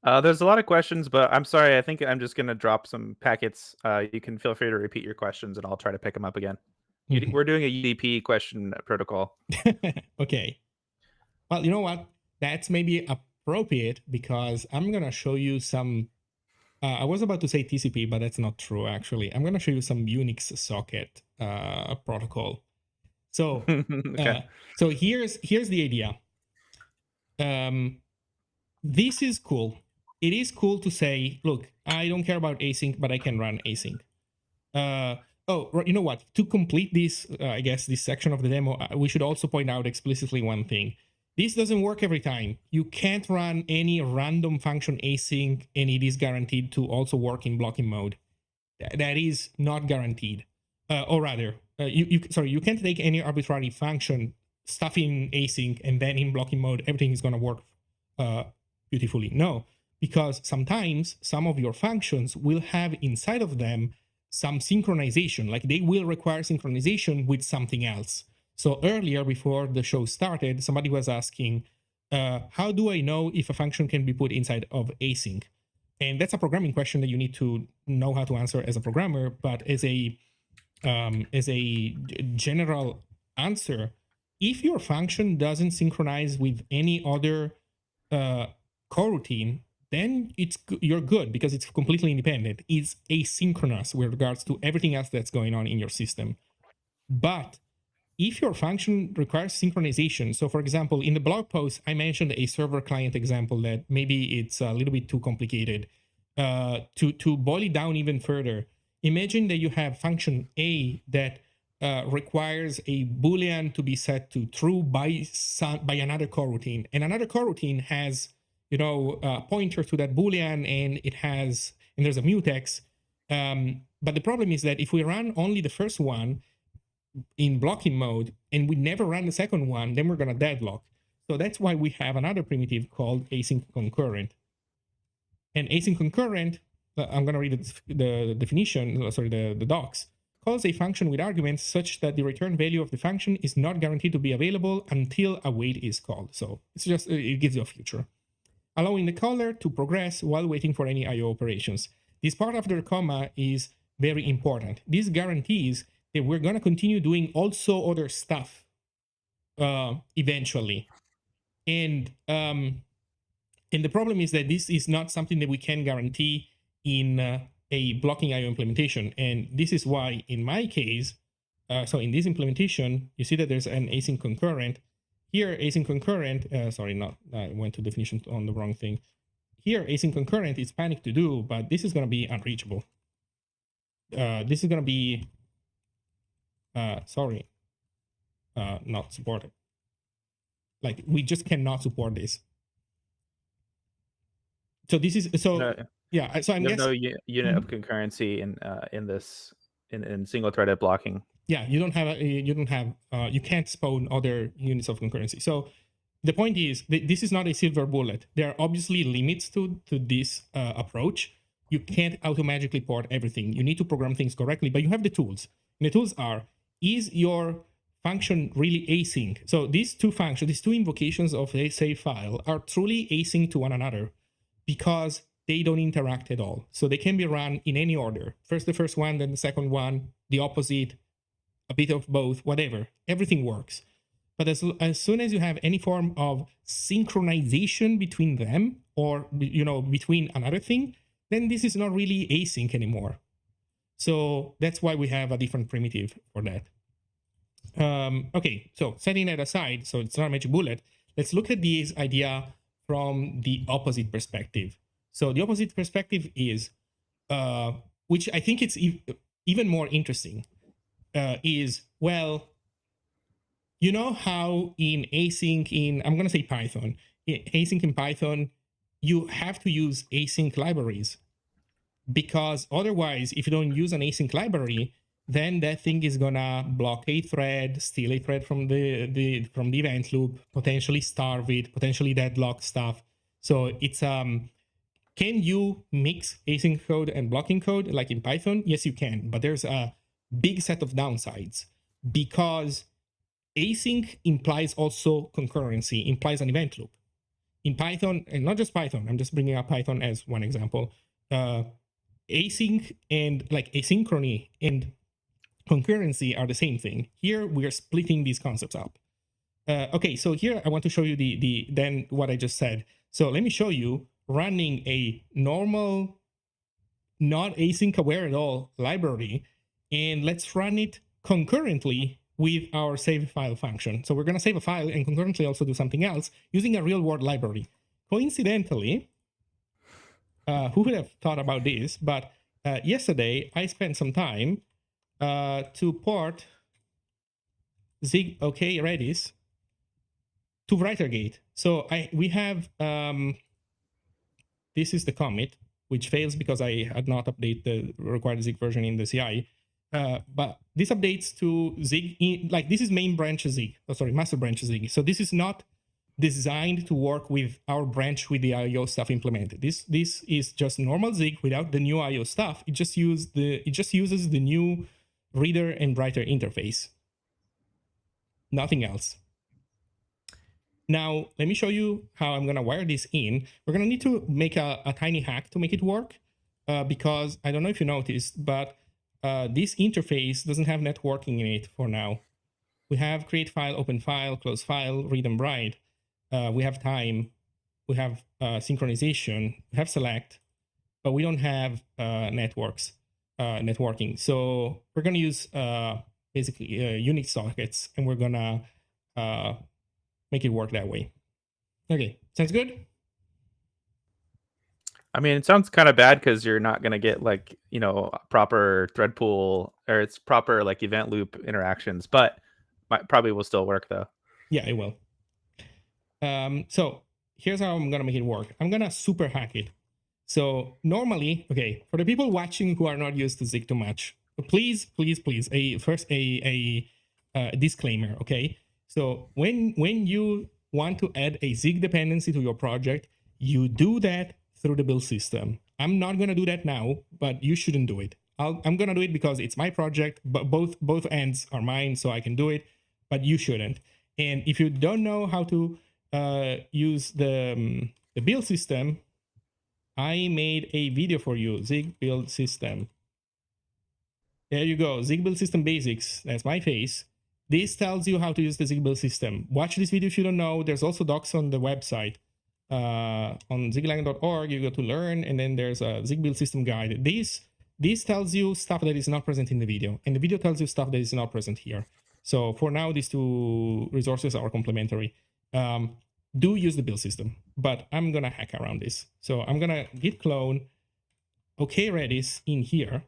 There's a lot of questions, but I'm sorry. I think I'm just going to drop some packets. You can feel free to repeat your questions, and I'll try to pick them up again. Mm-hmm. We're doing a UDP question protocol. Okay. Well, you know what? That's maybe appropriate, because I'm going to show you some... I was about to say TCP, but that's not true, actually. I'm going to show you some Unix socket protocol. So, okay. So here's the idea. This is cool. It is cool to say, look, I don't care about async, but I can run async. You know what? To complete this, I guess, this section of the demo, we should also point out explicitly one thing. This doesn't work every time. You can't run any random function async, and it is guaranteed to also work in blocking mode. That is not guaranteed. Or rather, you can't take any arbitrary function, stuff in async, and then in blocking mode, everything is going to work beautifully. No, because sometimes some of your functions will have inside of them some synchronization, like they will require synchronization with something else. So earlier, before the show started, somebody was asking, how do I know if a function can be put inside of async? And that's a programming question that you need to know how to answer as a programmer. But as a general answer, if your function doesn't synchronize with any other coroutine, then you're good, because it's completely independent. It's asynchronous with regards to everything else that's going on in your system. But if your function requires synchronization, so for example, in the blog post, I mentioned a server client example that maybe it's a little bit too complicated. To boil it down even further, imagine that you have function A that requires a Boolean to be set to true by another coroutine, and another coroutine has a pointer to that Boolean, and there's a mutex. But the problem is that if we run only the first one in blocking mode and we never run the second one, then we're going to deadlock. So that's why we have another primitive called async concurrent. And async concurrent, I'm going to read the definition, the docs, calls a function with arguments such that the return value of the function is not guaranteed to be available until a wait is called. So it's just, it gives you a future, allowing the caller to progress while waiting for any IO operations. This part after the comma is very important. This guarantees that we're going to continue doing also other stuff eventually. And the problem is that this is not something that we can guarantee in a blocking IO implementation. And this is why in my case, so in this implementation, you see that there's an async concurrent. Here, async concurrent, I went to definition on the wrong thing. Here, async concurrent is panic to do, but this is going to be unreachable. This is going to be, not supported. Like, we just cannot support this. So this is, yeah, so I'm guessing. No unit of concurrency in single threaded blocking. Yeah, you can't spawn other units of concurrency. So the point is, this is not a silver bullet. There are obviously limits to this approach. You can't automatically port everything. You need to program things correctly, but you have the tools. And the tools are, is your function really async? So these two functions, these two invocations of a save file are truly async to one another because they don't interact at all. So they can be run in any order. First the first one, then the second one, the opposite, a bit of both, whatever. Everything works. But as soon as you have any form of synchronization between them or between another thing, then this is not really async anymore. So that's why we have a different primitive for that. Okay, so setting that aside, so it's not a magic bullet, let's look at this idea from the opposite perspective. So the opposite perspective is, which I think it's even more interesting, is, well, you know how in async I'm going to say Python, async in Python, you have to use async libraries, because otherwise, if you don't use an async library, then that thing is gonna block a thread, steal a thread from the event loop, potentially starve it, potentially deadlock stuff. So it's can you mix async code and blocking code like in Python? Yes, you can, but there's a big set of downsides, because async implies also concurrency, implies an event loop. In Python, and not just Python, I'm just bringing up Python as one example, async and like asynchrony and concurrency are the same thing. Here we are splitting these concepts up. Okay, so here I want to show you then what I just said. So let me show you running a normal, not async aware at all library, and let's run it concurrently with our save file function. So we're going to save a file and concurrently also do something else using a real world library. Coincidentally, who would have thought about this? But yesterday I spent some time to port Zig Redis to WriterGate. So we have this is the commit, which fails because I had not updated the required Zig version in the CI. But this updates to Zig, this is main branch Zig, master branch Zig. So this is not designed to work with our branch with the IO stuff implemented. This is just normal Zig without the new IO stuff. It just uses the new reader and writer interface. Nothing else. Now, let me show you how I'm gonna wire this in. We're gonna need to make a tiny hack to make it work, because I don't know if you noticed, but this interface doesn't have networking in it for now. We have create file, open file, close file, read and write. We have time, we have synchronization, we have select, but we don't have networking. So we're going to use basically Unix sockets, and we're gonna make it work that way. Okay, sounds good. I mean, it sounds kind of bad because you're not going to get like, proper thread pool or it's proper like event loop interactions, but probably will still work though. Yeah, it will. So here's how I'm going to make it work. I'm going to super hack it. So normally, okay, for the people watching who are not used to Zig too much, please, a disclaimer, okay? So when you want to add a Zig dependency to your project, you do that through the build system. I'm not gonna do that now, but you shouldn't do it. I'm gonna do it because it's my project, but both ends are mine, so I can do it, but you shouldn't. And if you don't know how to use the build system, I made a video for you, Zig build system. There you go, Zig build system basics. That's my face. This tells you how to use the Zig build system. Watch this video if you don't know. There's also docs on the website. On ziglang.org, you go to learn, and then there's a Zig build system guide. This tells you stuff that is not present in the video, and the video tells you stuff that is not present here. So for now, these two resources are complementary. Do use the build system, but I'm gonna hack around this. So I'm gonna git clone Redis in here,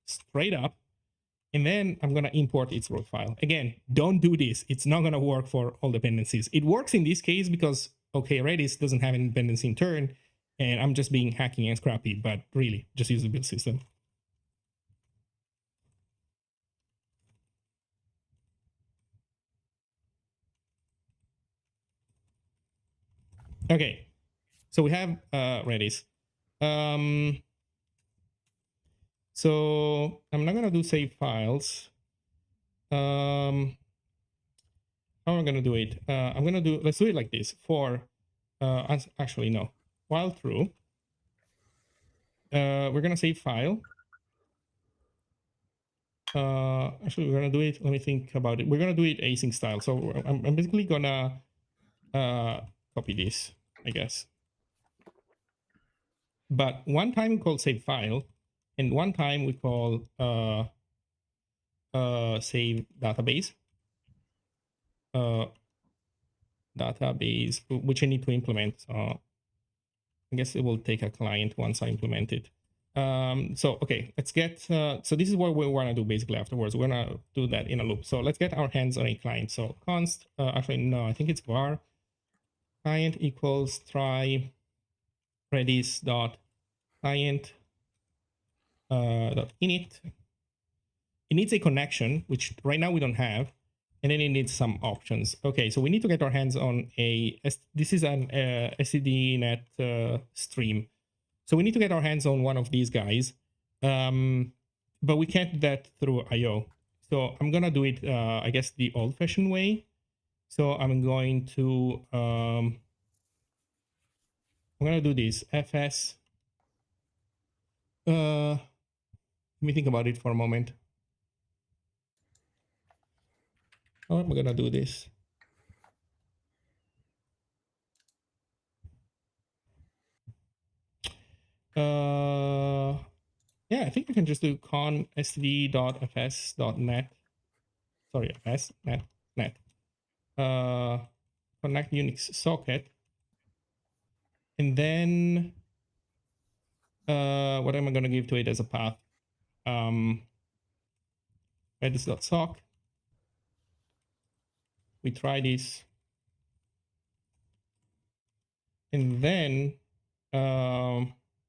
straight up, and then I'm gonna import its root file. Again, don't do this. It's not gonna work for all dependencies. It works in this case because Redis doesn't have an dependency in turn, and I'm just being hacking and scrappy, but really, just use the build system. Okay, so we have Redis. So I'm not gonna do save files. How am I gonna do it? Let's do it like this. For actually no, while true, we're gonna save file. Actually, we're gonna do it. Let me think about it. We're gonna do it async style. So I'm basically gonna copy this, I guess. But one time we call save file, and one time we call save database. Database, which I need to implement. So I guess it will take a client once I implement it. So okay, let's get, so this is what we want to do basically afterwards. We're gonna do that in a loop. So let's get our hands on a client. So const, actually, no, I think it's var client equals try redis dot client dot init. It needs a connection, which right now we don't have. And then it needs some options. Okay, so we need to get our hands on this is an SCDnet stream. So we need to get our hands on one of these guys, but we can't do that through IO. So I'm gonna do it, I guess, the old-fashioned way. So I'm going to, I'm gonna do this, fs. Let me think about it for a moment. How am I gonna do this? Yeah, I think I can just do con std.fs.net. Sorry, fs net. Connect Unix socket. And then what am I gonna give to it as a path? Redis.sock. We try this. And then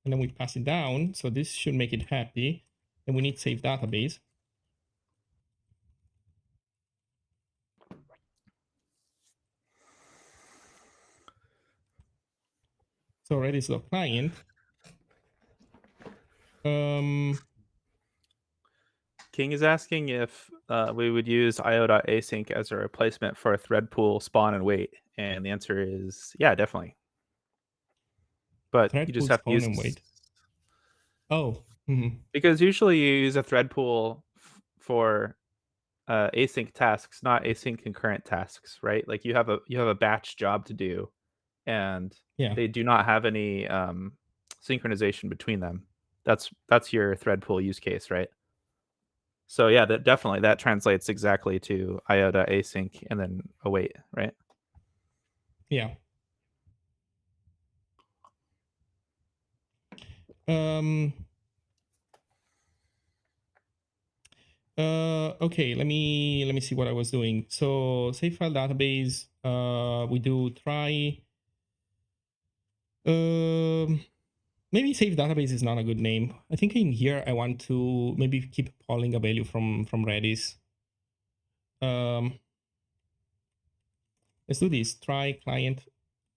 we pass it down. So this should make it happy. And we need save database. So Redis.client. King is asking if we would use io.async as a replacement for a thread pool spawn and wait. And the answer is yeah, definitely. But Thread you just pool have to use spawn and wait. Oh. Because usually you use a thread pool for async tasks, not async concurrent tasks, right? Like you have a batch job to do, and they do not have any synchronization between them. That's your thread pool use case, right? So yeah, that definitely that translates exactly to io.async and then await, right? Yeah. Okay, let me see what I was doing. So save file database, we do try. Maybe save database is not a good name. I think in here I want to maybe keep pulling a value from Redis. Let's do this. Try client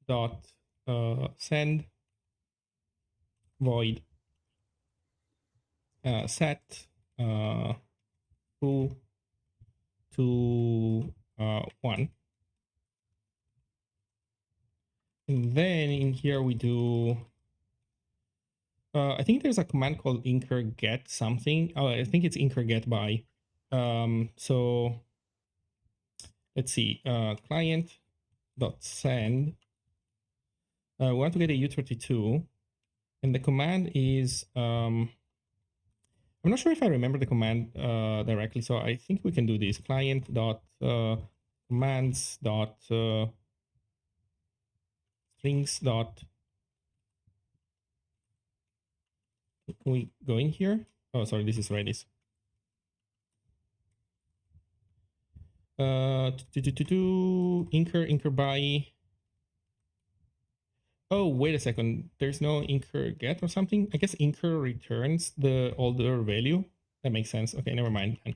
dot send void set foo to 1. And then in here we do, I think there's a command called incur get something. Oh, I think it's incur get by. So let's see, client dot send. We want to get a U32, and the command is, I'm not sure if I remember the command directly, so I think we can do this. Client dot commands dot strings dot. Can we go in here? Oh, sorry, this is Redis. Incur by. Oh, wait a second. There's no incur get or something. I guess incur returns the older value. That makes sense. Okay, never mind. All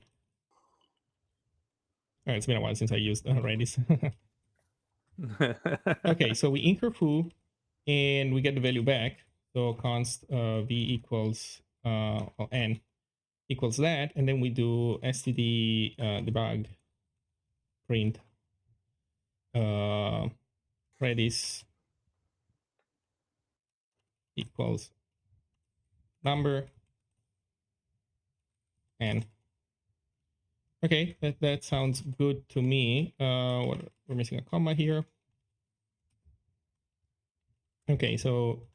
right, it's been a while since I used Redis. Okay, so we incur foo, and we get the value back. So const v equals n equals that, and then we do std debug print Redis equals number and okay, that sounds good to me. We're missing a comma here. Okay, so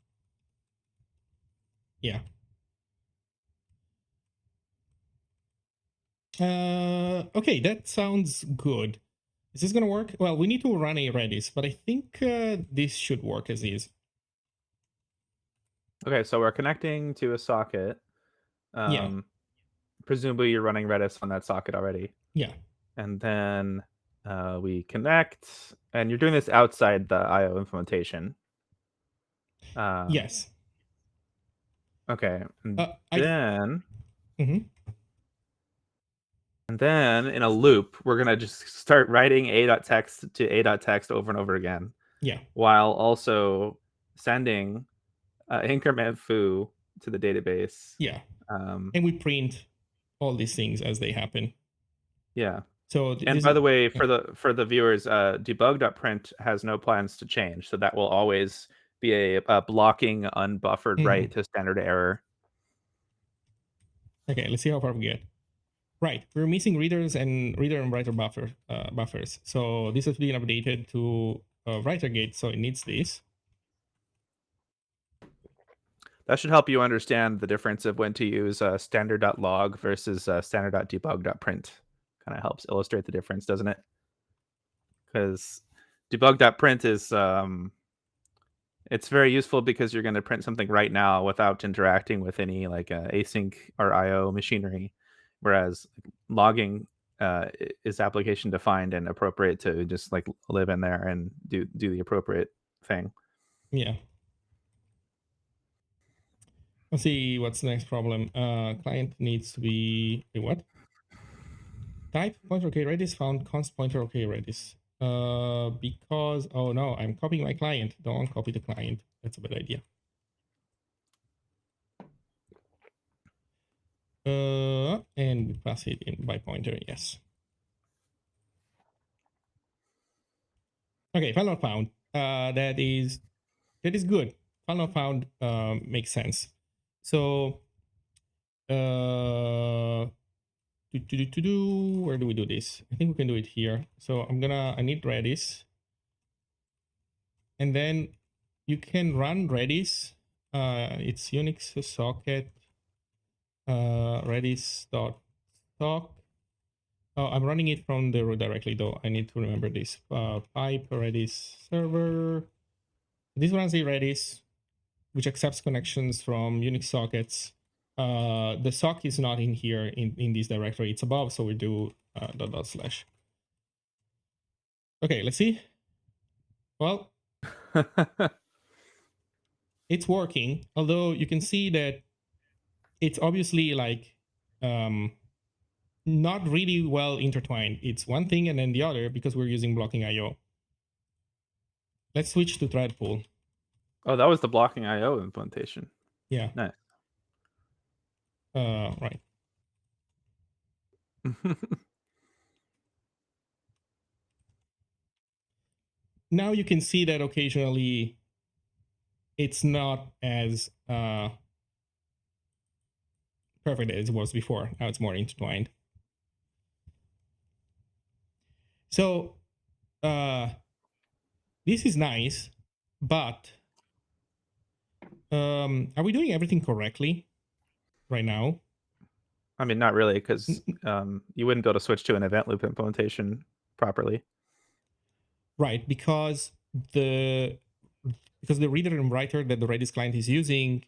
yeah. Okay, that sounds good. Is this gonna work? Well, we need to run a Redis, but I think this should work as is. Okay, so we're connecting to a socket. Yeah. Presumably you're running Redis on that socket already. Yeah. And then we connect, and you're doing this outside the IO implementation. Yes. Okay. And Mhm. and then in a loop, we're gonna just start writing a.text to a.text over and over again. Yeah. While also sending increment foo to the database. Yeah. And we print all these things as they happen. Yeah. So and by the way, for the viewers, debug.print has no plans to change, so that will always be a blocking unbuffered write to standard error. Okay, let's see how far we get. Right, we're missing reader and writer buffers. So this has been updated to writer gate, so it needs this. That should help you understand the difference of when to use standard.log versus standard.debug.print. Kind of helps illustrate the difference, doesn't it? Because debug.print is it's very useful because you're going to print something right now without interacting with any like async or IO machinery, whereas logging is application defined and appropriate to just like live in there and do the appropriate thing. Yeah. Let's see what's the next problem. Client needs to be a what? Type pointer okay Redis found const pointer okay Redis. Because oh no, I'm copying my client. Don't copy the client. That's a bad idea. And we pass it in by pointer. Yes. Okay, file not found. That is good. File not found makes sense. So where do we do this? I think we can do it here. So I need Redis. And then you can run Redis. It's Unix socket Redis dot talk. Oh, I'm running it from the root directly though. I need to remember this. Pipe Redis server. This runs a Redis, which accepts connections from Unix sockets. The sock is not in here in this directory. It's above, so we do // Okay, let's see. Well, it's working, although you can see that it's obviously like not really well intertwined. It's one thing and then the other because we're using blocking IO. Let's switch to thread pool. Oh, that was the blocking IO implementation. Yeah. Nice. Right. Now you can see that occasionally it's not as perfect as it was before. Now it's more intertwined. So this is nice, but are we doing everything correctly right now? I mean, not really, because you wouldn't be able to switch to an event loop implementation properly. Right, because the reader and writer that the Redis client is using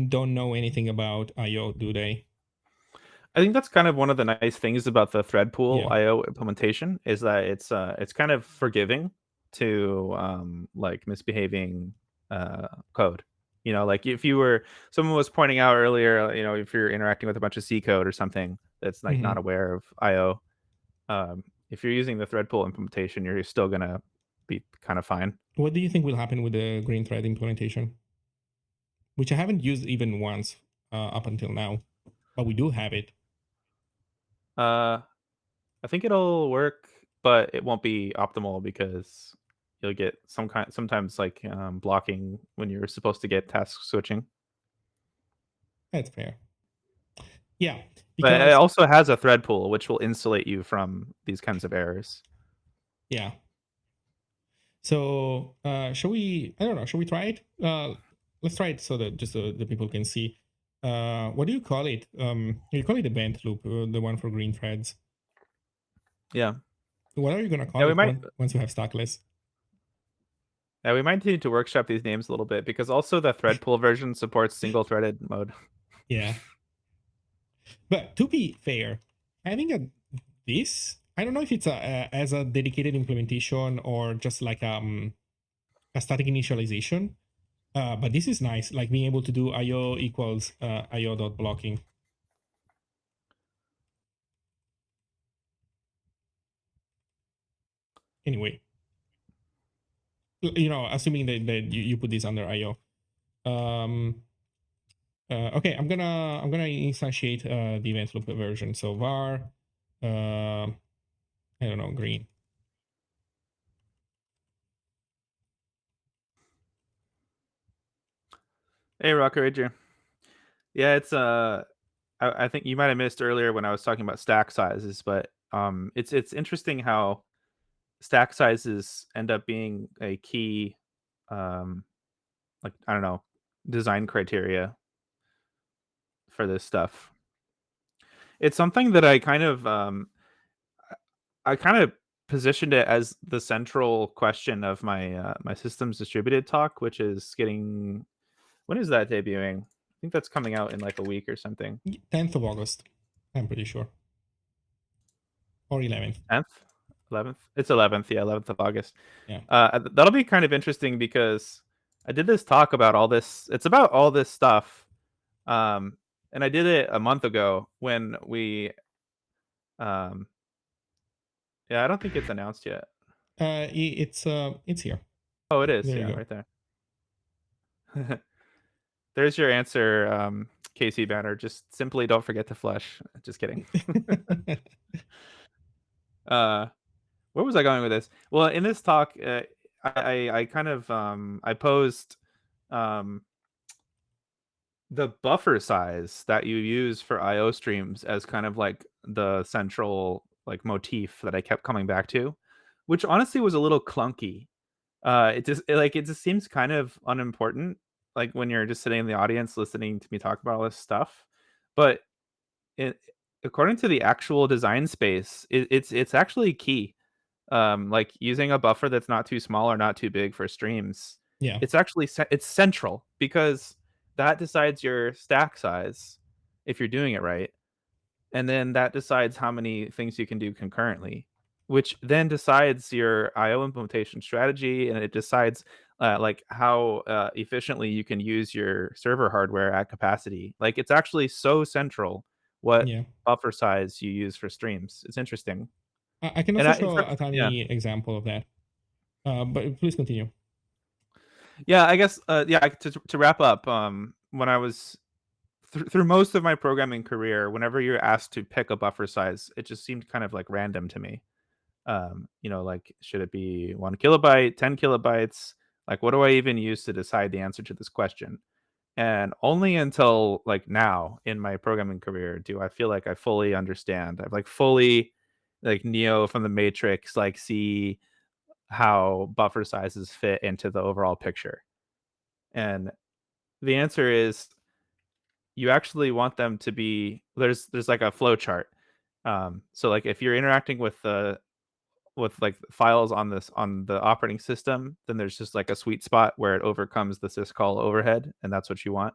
don't know anything about IO, do they? I think that's kind of one of the nice things about the thread pool Yeah. IO implementation is that it's kind of forgiving to like misbehaving code. You know, like if someone was pointing out earlier, you know, if you're interacting with a bunch of C code or something that's like not aware of IO, if you're using the thread pool implementation, you're still gonna be kind of fine. What do you think will happen with the green thread implementation? Which I haven't used even once up until now, but we do have it. I think it'll work, but it won't be optimal because you'll get sometimes like blocking when you're supposed to get task switching. That's fair. Yeah, But it because also has a thread pool, which will insulate you from these kinds of errors. yeah. So shall we? I don't know. Shall we try it? Let's try it so that just so the people can see. What do you call it? You call it event loop, the one for green threads. Yeah. What are you gonna call it once you have stackless? Yeah, we might need to workshop these names a little bit because also the thread pool version supports single threaded mode. Yeah. But to be fair, having this, I don't know if it's as a dedicated implementation or just like a static initialization. But this is nice, like being able to do IO equals IO dot blocking. Anyway, you know, assuming that you put this under IO. Okay, I'm gonna instantiate the event loop version. So var, I don't know, green. Hey, Rocker Rager. Yeah, it's I think you might have missed earlier when I was talking about stack sizes, but it's interesting how stack sizes end up being a key like I don't know, design criteria for this stuff. It's something that I kind of positioned it as the central question of my my systems distributed talk, which is getting when is that debuting? I think that's coming out in like a week or something. 10th of August, I'm pretty sure. Or 11th. 10th? 11th? It's 11th, yeah, 11th of August. Yeah. That'll be kind of interesting because I did this talk about all this. It's about all this stuff. And I did it a month ago when we yeah, I don't think it's announced yet. It's here. Oh, it is. There you Yeah, go. right there. There's your answer, Casey Banner. Just simply don't forget to flush. Just kidding. Where was I going with this? Well, in this talk, I kind of I posed the buffer size that you use for IO streams as kind of like the central like motif that I kept coming back to, which honestly was a little clunky. It just seems kind of unimportant, like when you're just sitting in the audience listening to me talk about all this stuff. But according to the actual design space, it's actually key. Like using a buffer that's not too small or not too big for streams. Yeah. It's actually it's central because that decides your stack size if you're doing it right. And then that decides how many things you can do concurrently, which then decides your IO implementation strategy, and it decides like how efficiently you can use your server hardware at capacity. Like it's actually so central what Yeah. buffer size you use for streams. It's interesting. I can And also show in fact, a tiny example of that. But please continue. yeah, I guess to wrap up, when I was through most of my programming career, whenever you're asked to pick a buffer size, it just seemed kind of like random to me. Like should it be 1 kilobyte, 10 kilobytes? Like what do I even use to decide the answer to this question? And only until like now in my programming career do I feel like I fully understand. I've like fully like Neo from the Matrix, like see how buffer sizes fit into the overall picture. And the answer is you actually want them to be there's like a flow chart. So like if you're interacting with like files on the operating system, then there's just like a sweet spot where it overcomes the syscall overhead, and that's what you want.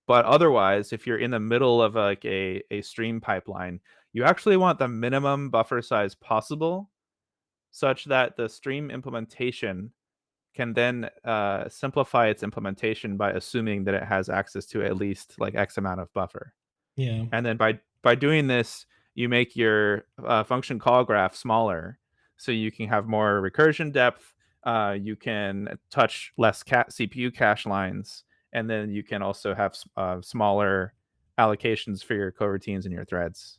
But otherwise, if you're in the middle of like a stream pipeline, you actually want the minimum buffer size possible, such that the stream implementation can then simplify its implementation by assuming that it has access to at least like X amount of buffer. Yeah. And then by doing this, you make your function call graph smaller, so you can have more recursion depth. You can touch less CPU cache lines, and then you can also have smaller allocations for your coroutines and your threads.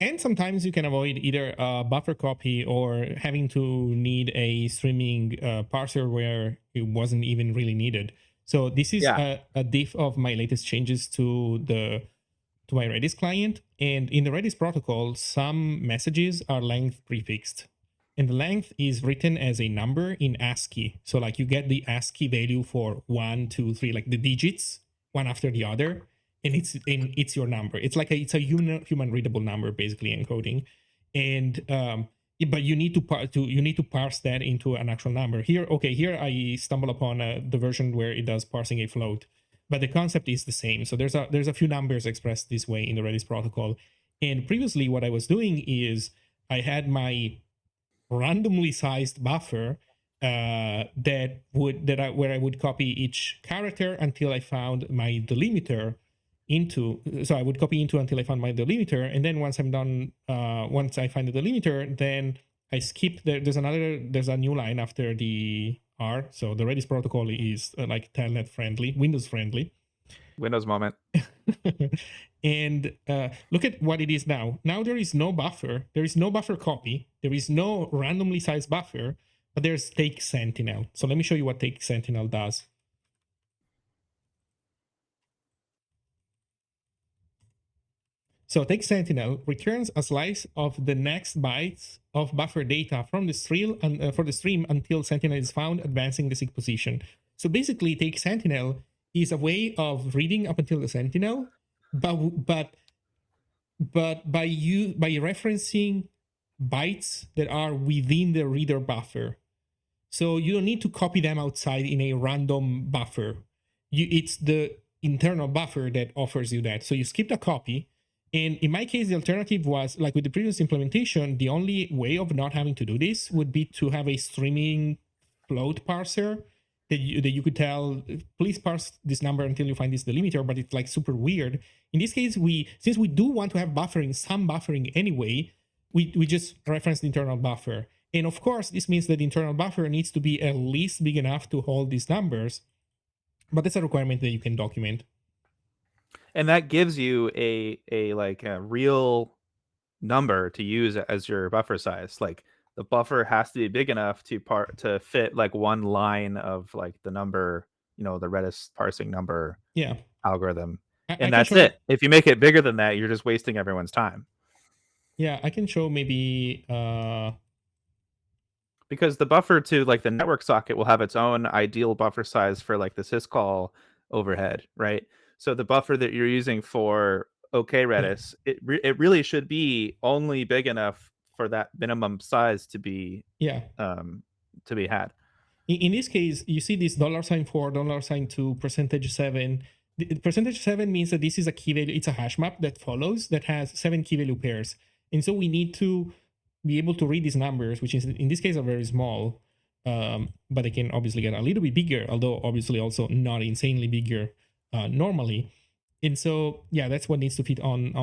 And sometimes you can avoid either a buffer copy or having to need a streaming parser where it wasn't even really needed. So this is a diff of my latest changes to my Redis client. And in the Redis protocol, some messages are length prefixed. And the length is written as a number in ASCII. So like you get the ASCII value for 1, 2, 3, like the digits, one after the other. And it's your number. It's like it's a human readable number, basically encoding. And but you need to parse that into an actual number. Here I stumble upon the version where it does parsing a float, but the concept is the same. So there's a few numbers expressed this way in the Redis protocol. And previously, what I was doing is I had my randomly sized buffer where I would copy each character until I found my delimiter so I would copy into until I found my delimiter, and then once I'm done, once I find the delimiter, then I skip. There's a new line after the R. So the Redis protocol is like telnet friendly, Windows friendly. Windows moment. And look at what it is now. Now there is no buffer. There is no buffer copy. There is no randomly sized buffer, but there's take sentinel. So let me show you what take sentinel does. So take sentinel returns a slice of the next bytes of buffer data from the stream for the stream until sentinel is found, advancing the seek position. So basically, take sentinel is a way of reading up until the sentinel, but by referencing bytes that are within the reader buffer. So you don't need to copy them outside in a random buffer. It's the internal buffer that offers you that. So you skipped a copy. And in my case, the alternative was, like with the previous implementation, the only way of not having to do this would be to have a streaming float parser that you could tell, please parse this number until you find this delimiter, but it's like super weird. In this case, since we do want to have some buffering anyway, we just reference the internal buffer. And of course, this means that the internal buffer needs to be at least big enough to hold these numbers, but that's a requirement that you can document. And that gives you a real number to use as your buffer size. Like the buffer has to be big enough to fit like one line of like the number, the Redis parsing number algorithm. And that's it. If you make it bigger than that, you're just wasting everyone's time. Yeah, I can show maybe because the buffer to like the network socket will have its own ideal buffer size for like the syscall overhead, right? So the buffer that you're using for okay Redis, it really should be only big enough for that minimum size to be had. In this case, you see this $4, $2, %7. The %7 means that this is a key value. It's a hash map that follows that has 7 key value pairs. And so we need to be able to read these numbers, which is in this case are very small, but they can obviously get a little bit bigger, although obviously also not insanely bigger normally. And so, yeah, that's what needs to fit on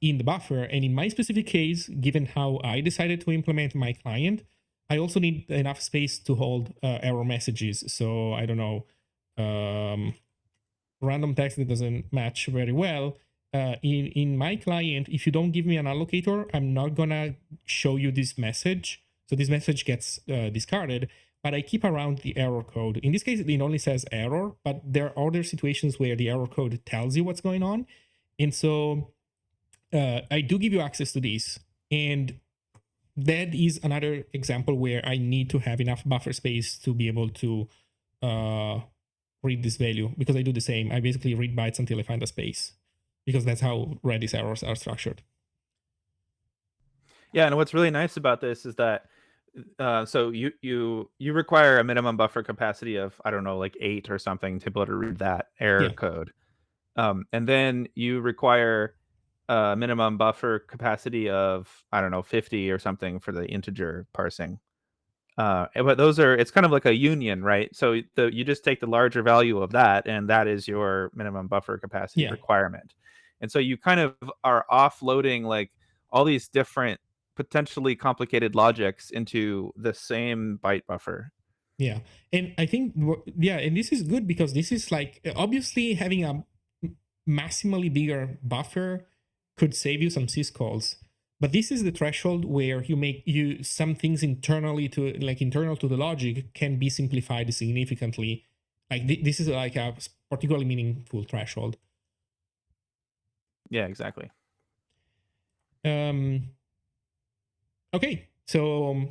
in the buffer. And in my specific case, given how I decided to implement my client, I also need enough space to hold error messages. So I don't know, random text that doesn't match very well. In my client, if you don't give me an allocator, I'm not gonna show you this message. So this message gets discarded, but I keep around the error code. In this case, it only says error, but there are other situations where the error code tells you what's going on. And so I do give you access to this. And that is another example where I need to have enough buffer space to be able to read this value, because I do the same. I basically read bytes until I find a space, because that's how Redis errors are structured. Yeah, and what's really nice about this is that so you require a minimum buffer capacity of, I don't know, like 8 or something to be able to read that error code. And then you require a minimum buffer capacity of, I don't know, 50 or something for the integer parsing. But it's kind of like a union, right? So you just take the larger value of that, and that is your minimum buffer capacity requirement. And so you kind of are offloading like all these different potentially complicated logics into the same byte buffer. Yeah. And I think, and this is good because this is like, obviously having a maximally bigger buffer could save you some syscalls, but this is the threshold where some things internal to the logic can be simplified significantly. Like this is like a particularly meaningful threshold. Yeah, exactly. Okay, so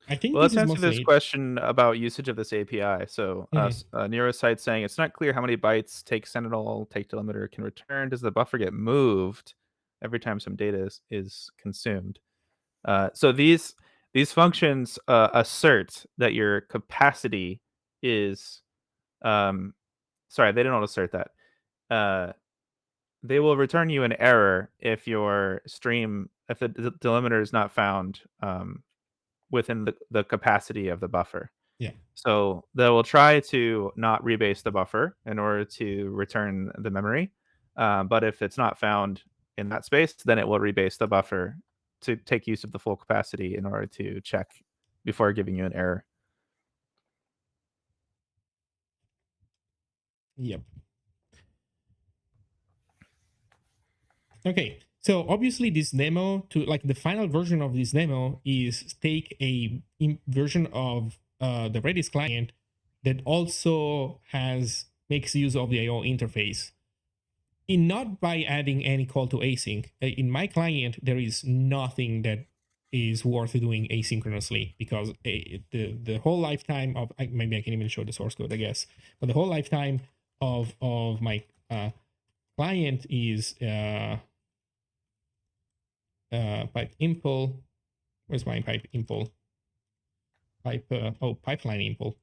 I think let's answer this question about usage of this API. So Neurosite's saying it's not clear how many bytes take Sentinel, take delimiter can return. Does the buffer get moved every time some data is consumed? So these functions assert that your capacity is sorry, they don't assert that. They will return you an error if your stream, if the delimiter is not found within the capacity of the buffer. Yeah. So they will try to not rebase the buffer in order to return the memory. But if it's not found in that space, then it will rebase the buffer to take use of the full capacity in order to check before giving you an error. Yep. Okay, so obviously this demo, to like the final version of this demo, is take a version of the Redis client that also makes use of the IO interface. Not by adding any call to async. In my client, there is nothing that is worth doing asynchronously, because the whole lifetime of, maybe I can even show the source code, I guess, but the whole lifetime of my client is pipe impl. Where's my pipe impl? Pipeline impl.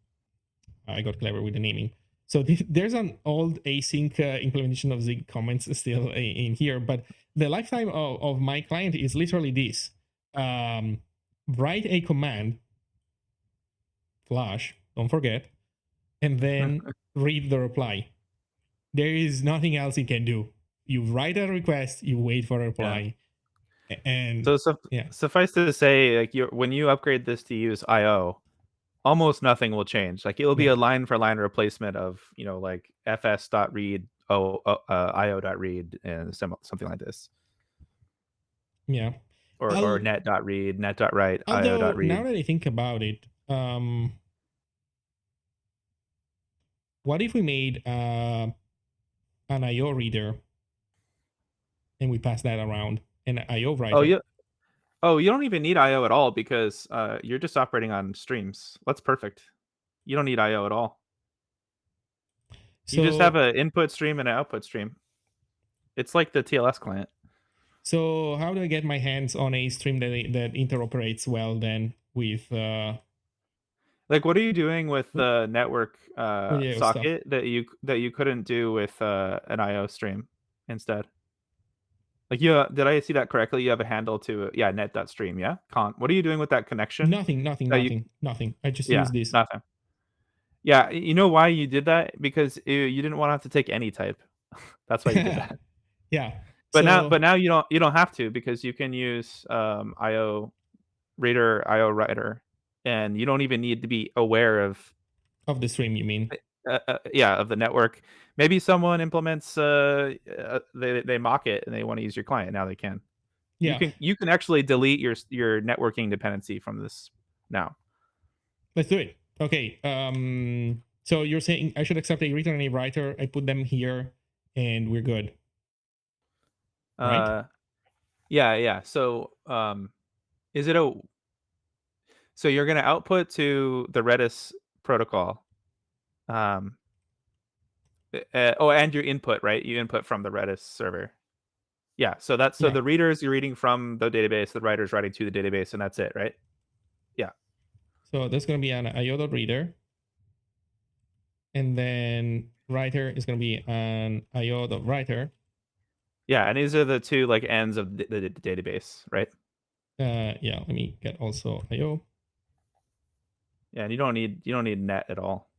I got clever with the naming. So there's an old async implementation of Zig comments still in here, but the lifetime of my client is literally this. Write a command, flash, don't forget, and then read the reply. There is nothing else you can do. You write a request, you wait for a reply. Yeah. And so suffice to say, like when you upgrade this to use IO, almost nothing will change. Like it'll be a line for line replacement of, like fs.read io.read and something like this. Yeah. Or net.read, net.write, although io.read. Now that I think about it, what if we made an IO reader and we pass that around, an IO writer? You don't even need IO at all, because you're just operating on streams. That's perfect. You don't need IO at all. So, you just have an input stream and an output stream. It's like the TLS client. So how do I get my hands on a stream that interoperates well then with Like, what are you doing with the network the IO stuff? socket that you couldn't do with an IO stream instead? Like, did I see that correctly? You have a handle to net.stream, yeah? What are you doing with that connection? Nothing. I just use this. Nothing. Yeah, you know why you did that? Because you didn't want to have to take any type. That's why you did that. Yeah. But now you don't have to, because you can use IO reader, IO writer, and you don't even need to be aware of the stream, you mean? of the network. Maybe someone implements they mock it and they want to use your client. Now they can. Yeah. You can actually delete your networking dependency from this now. Let's do it. Okay. So you're saying I should accept a reader and a writer. I put them here, and we're good. Right? Yeah. So is it so you're going to output to the Redis protocol. And your input, right? You input from the Redis server. Yeah, so the readers you're reading from the database, the writers writing to the database, and that's it, right? Yeah. So that's going to be an IO.reader. And then writer is going to be an IO.writer. Yeah, and these are the two like ends of the database, right? Yeah, let me get also IO. Yeah, and you don't need net at all.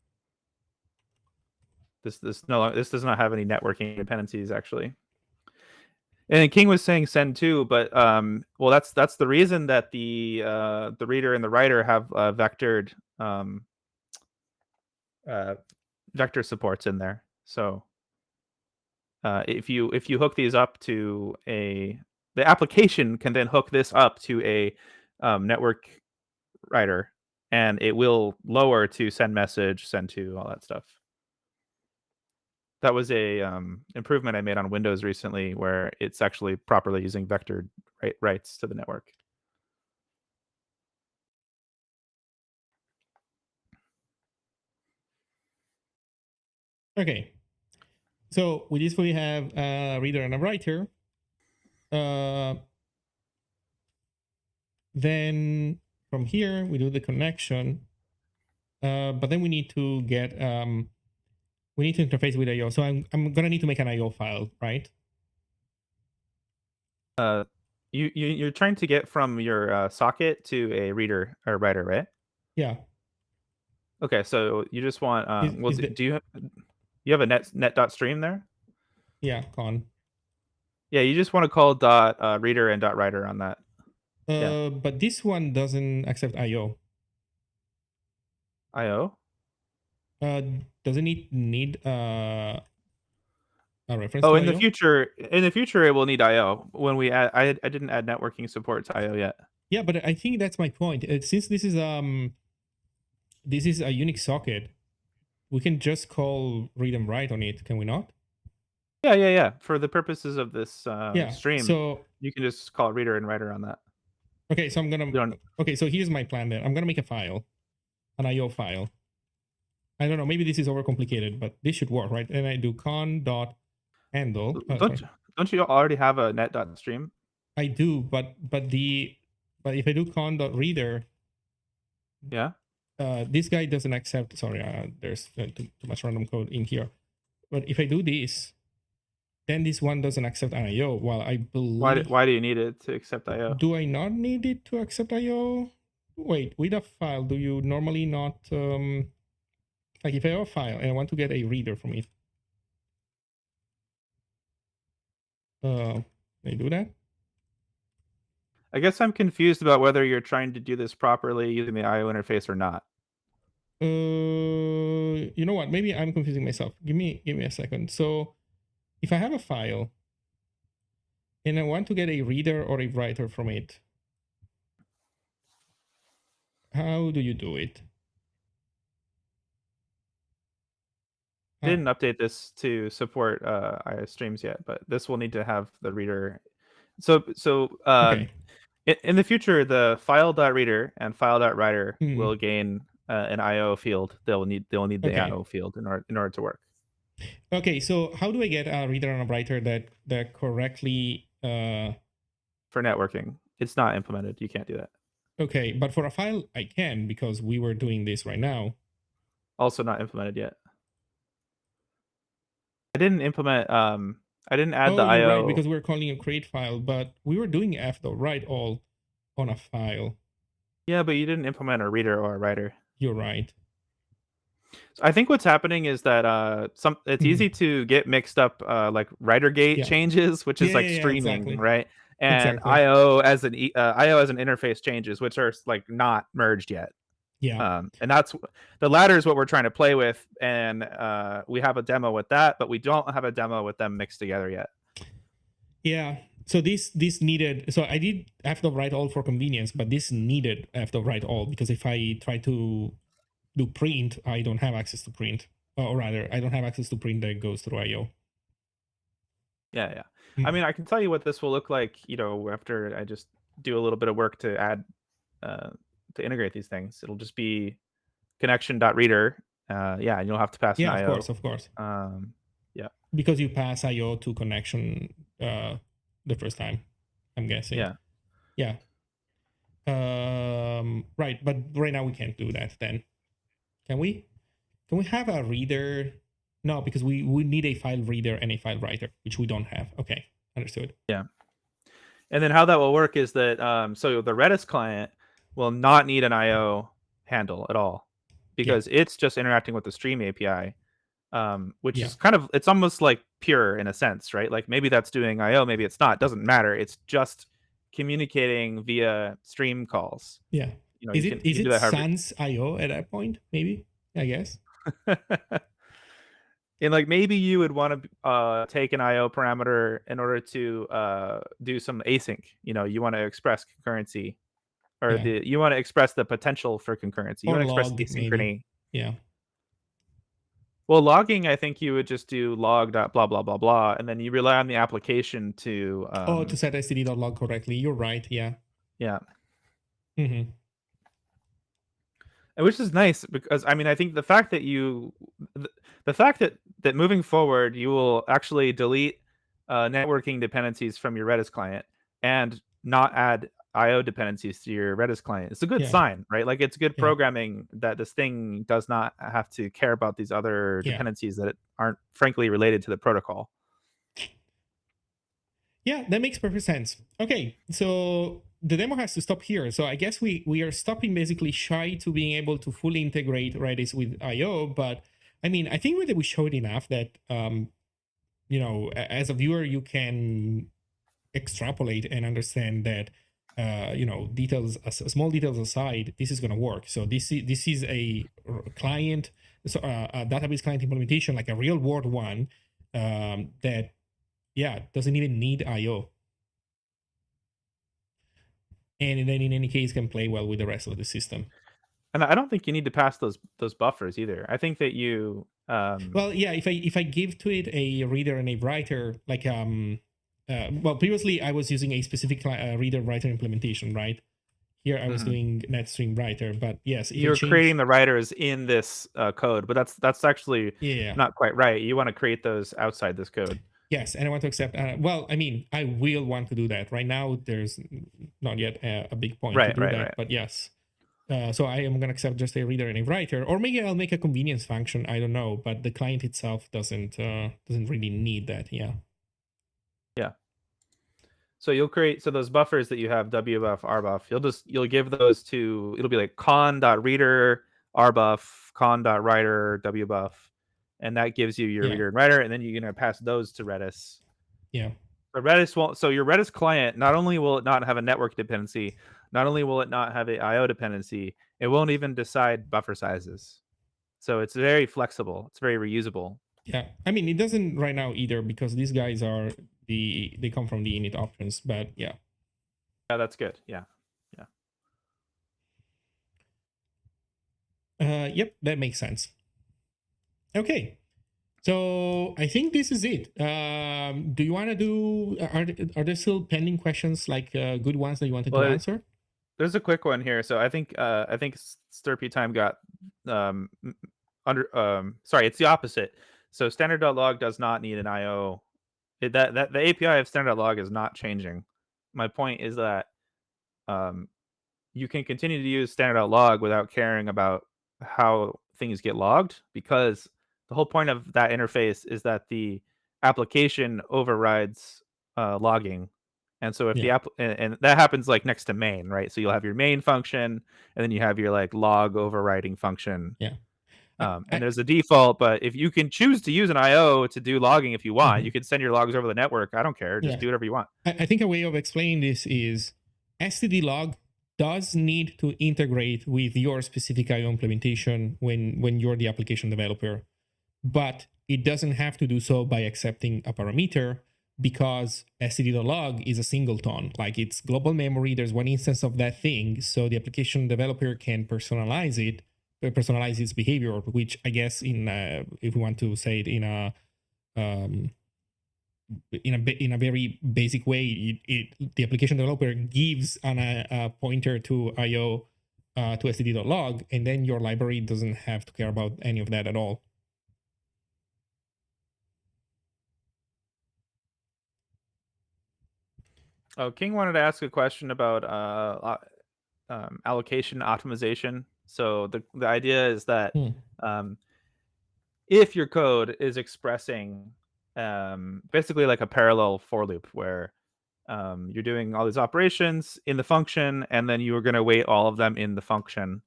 This does not have any networking dependencies actually. And King was saying send to, but well, that's the reason that the reader and the writer have vectored vector supports in there. So if you hook these up to the application can then hook this up to a network writer, and it will lower to send message, send to, all that stuff. That was a improvement I made on Windows recently, where it's actually properly using vectored writes to the network. Okay. So with this, we have a reader and a writer. Then from here, we do the connection. But then we need to get we need to interface with IO. So I'm gonna need to make an IO file, right? You're trying to get from your socket to a reader or writer, right? Yeah. Okay, so you just want do you have a net.stream there? Yeah, con. Yeah, you just want to call dot reader and dot writer on that. But this one doesn't accept IO. IO? Doesn't it need a reference? Oh, to in IO? the future, it will need IO. When we add, I didn't add networking support to IO yet. Yeah, but I think that's my point. Since this is a Unix socket, we can just call read and write on it, can we not? Yeah. For the purposes of this stream, so you can just call reader and writer on that. Okay, so so here's my plan then. I'm gonna make a file, an IO file. I don't know, maybe this is overcomplicated, but this should work, right? And I do con.handle. Don't you already have a net.stream? I do, but if I do con.reader, yeah, this guy doesn't accept. Sorry, there's too much random code in here. But if I do this, then this one doesn't accept an IO. Well, I believe. Why do you need it to accept IO? Do I not need it to accept IO? Wait, with a file, do you normally not like if I have a file and I want to get a reader from it? Can I do that? I guess I'm confused about whether you're trying to do this properly using the IO interface or not. You know what? Maybe I'm confusing myself. Give me a second. So if I have a file and I want to get a reader or a writer from it, how do you do it? I didn't update this to support IO streams yet, but this will need to have the reader. So Okay. In the future, the file.reader and file.writer will gain an IO field. They'll need the IO field in order to work. Okay, so how do I get a reader and a writer that correctly? For networking, it's not implemented. You can't do that. Okay, but for a file, I can because we were doing this right now. Also not implemented yet. I didn't implement. I didn't add the Oh, you're IO. right, because we were calling a create file, but we were doing write all on a file. Yeah, but you didn't implement a reader or a writer. You're right. So I think what's happening is that it's easy to get mixed up like writer gate Yeah. changes, which is like streaming, exactly. right? And Exactly. IO as an IO as an interface changes, which are like not merged yet. Yeah. And that's the latter is what we're trying to play with, and we have a demo with that, but we don't have a demo with them mixed together yet. Yeah. So this needed. So I did have to write all for convenience, but this needed have to write all, because if I try to do print, I don't have access to print, or rather, I don't have access to print that goes through IO. Yeah. I mean, I can tell you what this will look like, after I just do a little bit of work to add to integrate these things. It'll just be connection.reader. And you'll have to pass an IO. Of course. Yeah. Because you pass IO to connection the first time, I'm guessing. Yeah. Right, but right now we can't do that then. Can we? Can we have a reader? No, because we need a file reader and a file writer, which we don't have. Okay, understood. Yeah. And then how that will work is that so the Redis client will not need an IO handle at all, because it's just interacting with the Stream API, which is it's almost like pure in a sense, right? Like maybe that's doing IO, maybe it's not. Doesn't matter. It's just communicating via Stream calls. Yeah. Is it sans IO at that point? Maybe, I guess. And like maybe you would want to take an IO parameter in order to do some async. You want to express concurrency, or you want to express the potential for concurrency. You want to express asynchrony. Maybe. Yeah. Well, logging, I think you would just do log dot blah blah blah blah, and then you rely on the application to to set std.log correctly. You're right. Yeah. Yeah. Mm-hmm. Which is nice, because I mean, I think the fact that moving forward you will actually delete networking dependencies from your Redis client and not add IO dependencies to your Redis client, it's a good sign, right? Like, it's good programming that this thing does not have to care about these other dependencies that aren't frankly related to the protocol. Yeah, that makes perfect sense. Okay, so the demo has to stop here. So I guess we are stopping basically shy to being able to fully integrate Redis with IO. But I mean, I think that we showed enough that, as a viewer, you can extrapolate and understand that, small details aside, this is going to work. So this is a client, so a database client implementation, like a real world one, that doesn't even need IO. And then in any case can play well with the rest of the system. And I don't think you need to pass those buffers either. I think that you well, yeah, if I give to it a reader and a writer, like previously I was using a specific reader writer implementation, right? Here I was doing NetStream writer, but yes, you're creating the writers in this code, but that's actually not quite right. You want to create those outside this code. Yes, and I want to accept. Well, I mean, I will want to do that. Right now, there's not yet a big point to do that. Right. But yes, so I am going to accept just a reader and a writer, or maybe I'll make a convenience function. I don't know, but the client itself doesn't really need that. Yeah. Yeah. So you'll create those buffers that you have, wbuff, rbuff. You'll give those to, it'll be like con.reader rbuff, con.writer wbuff. And that gives you your reader and writer, and then you're going to pass those to Redis. Yeah. But Redis won't. So your Redis client, not only will it not have a network dependency, not only will it not have a IO dependency, it won't even decide buffer sizes. So it's very flexible. It's very reusable. Yeah, I mean, it doesn't right now either, because these guys they come from the init options. But yeah. Yeah, that's good. Yeah. Yep, that makes sense. Okay, so I think this is it. Do you want to do? Are there still pending questions, like good ones that you wanted to answer? There's a quick one here. So I think Stirpy time got sorry, it's the opposite. So standard.log does not need an IO. That the API of standard.log is not changing. My point is that you can continue to use standard.log without caring about how things get logged, because the whole point of that interface is that the application overrides logging. And so if the app and that happens like next to main, right? So you'll have your main function, and then you have your like log overriding function. Yeah. And there's a default, but if you can choose to use an IO to do logging if you want, you can send your logs over the network. I don't care. Just do whatever you want. I think a way of explaining this is std log does need to integrate with your specific IO implementation when you're the application developer, but it doesn't have to do so by accepting a parameter, because std.log is a singleton. Like, it's global memory. There's one instance of that thing, so the application developer can personalize its behavior, which I guess if we want to say it in a very basic way, the application developer gives a pointer to IO to std.log, and then your library doesn't have to care about any of that at all. Oh, King wanted to ask a question about allocation optimization. So the idea is that if your code is expressing basically like a parallel for loop where you're doing all these operations in the function, and then you were going to wait all of them in the function,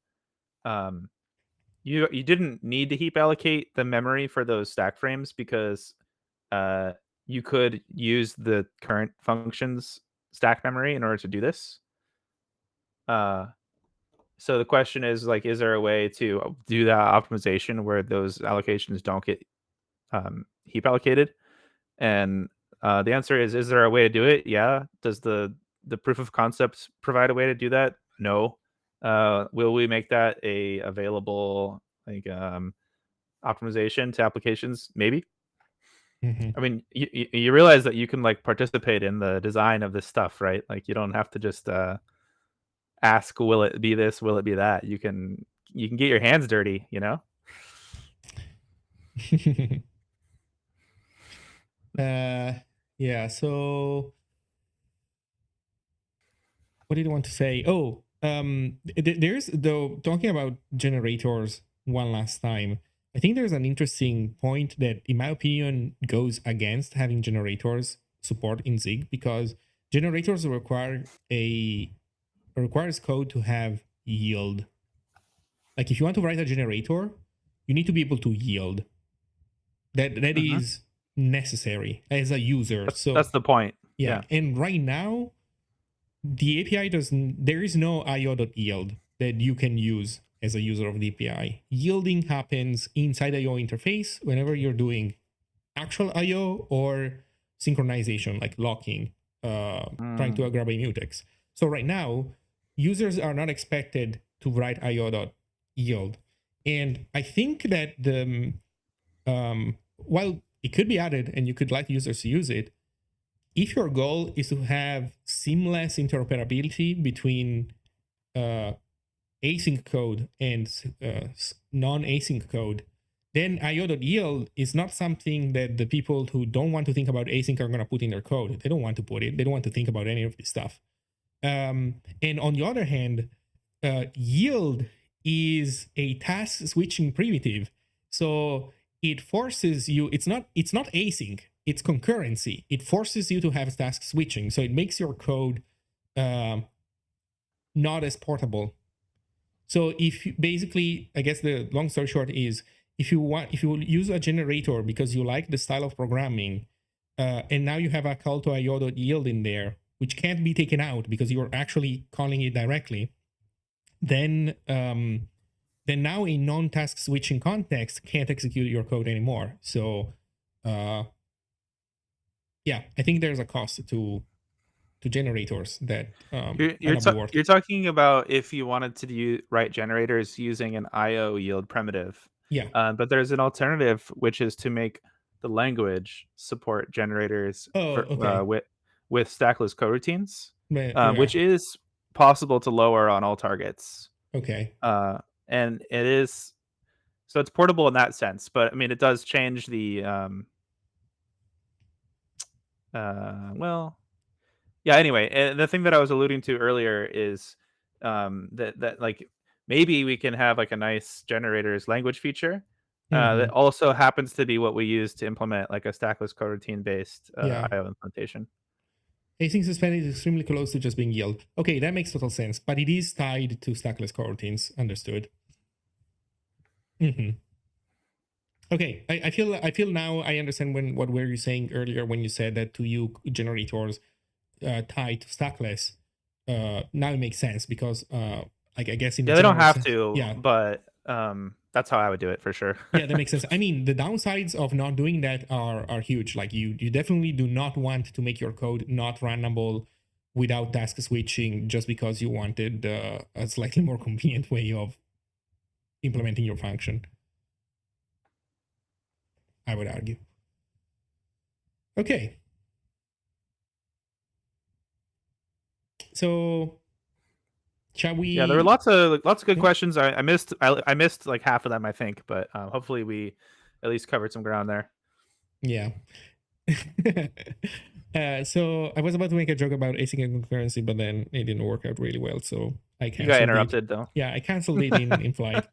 you didn't need to heap allocate the memory for those stack frames, because you could use the current function's stack memory in order to do this. So the question is, like, is there a way to do that optimization where those allocations don't get heap allocated? And the answer is there a way to do it? Yeah. Does the proof of concept provide a way to do that? No. Will we make that a available like optimization to applications? Maybe. I mean, you realize that you can like participate in the design of this stuff, right? Like, you don't have to just ask, will it be this, will it be that? You can get your hands dirty, you know? Yeah, so what did I want to say? Oh, there's, though, talking about generators one last time, I think there's an interesting point that, in my opinion, goes against having generators support in Zig, because generators requires code to have yield. Like, if you want to write a generator, you need to be able to yield. That is necessary as a user. That's the point. Yeah. And right now, the API there is no IO.yield that you can use as a user of the API. Yielding happens inside IO interface whenever you're doing actual IO or synchronization, like locking, trying to grab a mutex. So right now, users are not expected to write IO.yield. And I think that while it could be added and you could like users to use it, if your goal is to have seamless interoperability between async code and non-async code, then IO.yield is not something that the people who don't want to think about async are going to put in their code. They don't want to put it. They don't want to think about any of this stuff. And on the other hand, yield is a task switching primitive. So it forces you, it's not async, it's concurrency. It forces you to have task switching. So it makes your code not as portable. So if you, basically, I guess the long story short is, if you use a generator because you like the style of programming, and now you have a call to IO.yield in there, which can't be taken out because you're actually calling it directly, then now a non-task switching context can't execute your code anymore. So yeah, I think there's a cost to generators that you're talking about if you wanted to write generators using an IO yield primitive. Yeah. But there's an alternative, which is to make the language support generators with stackless coroutines, which is possible to lower on all targets. Okay. And it is, So it's portable in that sense, but I mean, it does change the well, yeah. Anyway, the thing that I was alluding to earlier is that like maybe we can have like a nice generators language feature that also happens to be what we use to implement like a stackless coroutine based Yeah. IO implementation. Async suspended is extremely close to just being yield. Okay, that makes total sense, but it is tied to stackless coroutines. Understood. Okay, I feel now I understand what were you saying earlier when you said that to you generators tied to stackless. Now it makes sense because I guess in Yeah, they don't have sense, to. yeah, but that's how I would do it for sure. yeah, that makes sense. I mean, the downsides of not doing that are huge. Like you definitely do not want to make your code not runnable without task switching just because you wanted a slightly more convenient way of implementing your function, I would argue. Okay. So shall we? Yeah, there were lots of good questions. I missed like half of them, I think, but hopefully we at least covered some ground there. Yeah. So I was about to make a joke about async and concurrency, but then it didn't work out really well. So I canceled. You got interrupted though. Yeah, I canceled it in flight.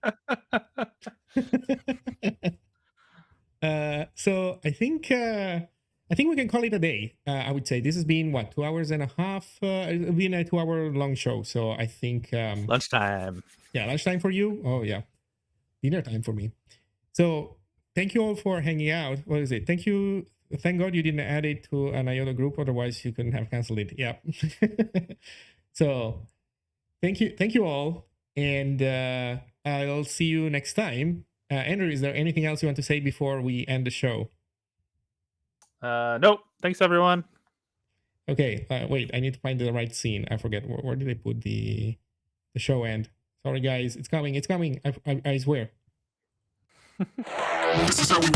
So I think we can call it a day. I would say this has been what, 2 hours and a half. It's been a 2 hour long show. So I think lunchtime. Yeah, lunchtime for you. Oh yeah, dinner time for me. So thank you all for hanging out. What is it? Thank you. Thank God you didn't add it to an IOTA group. Otherwise, you couldn't have canceled it. Yeah. So thank you all, and I'll see you next time. Andrew, is there anything else you want to say before we end the show? Nope. Thanks, everyone. Okay. Wait, I need to find the right scene. I forget where did I put the show end. Sorry, guys. It's coming. I swear. This is how we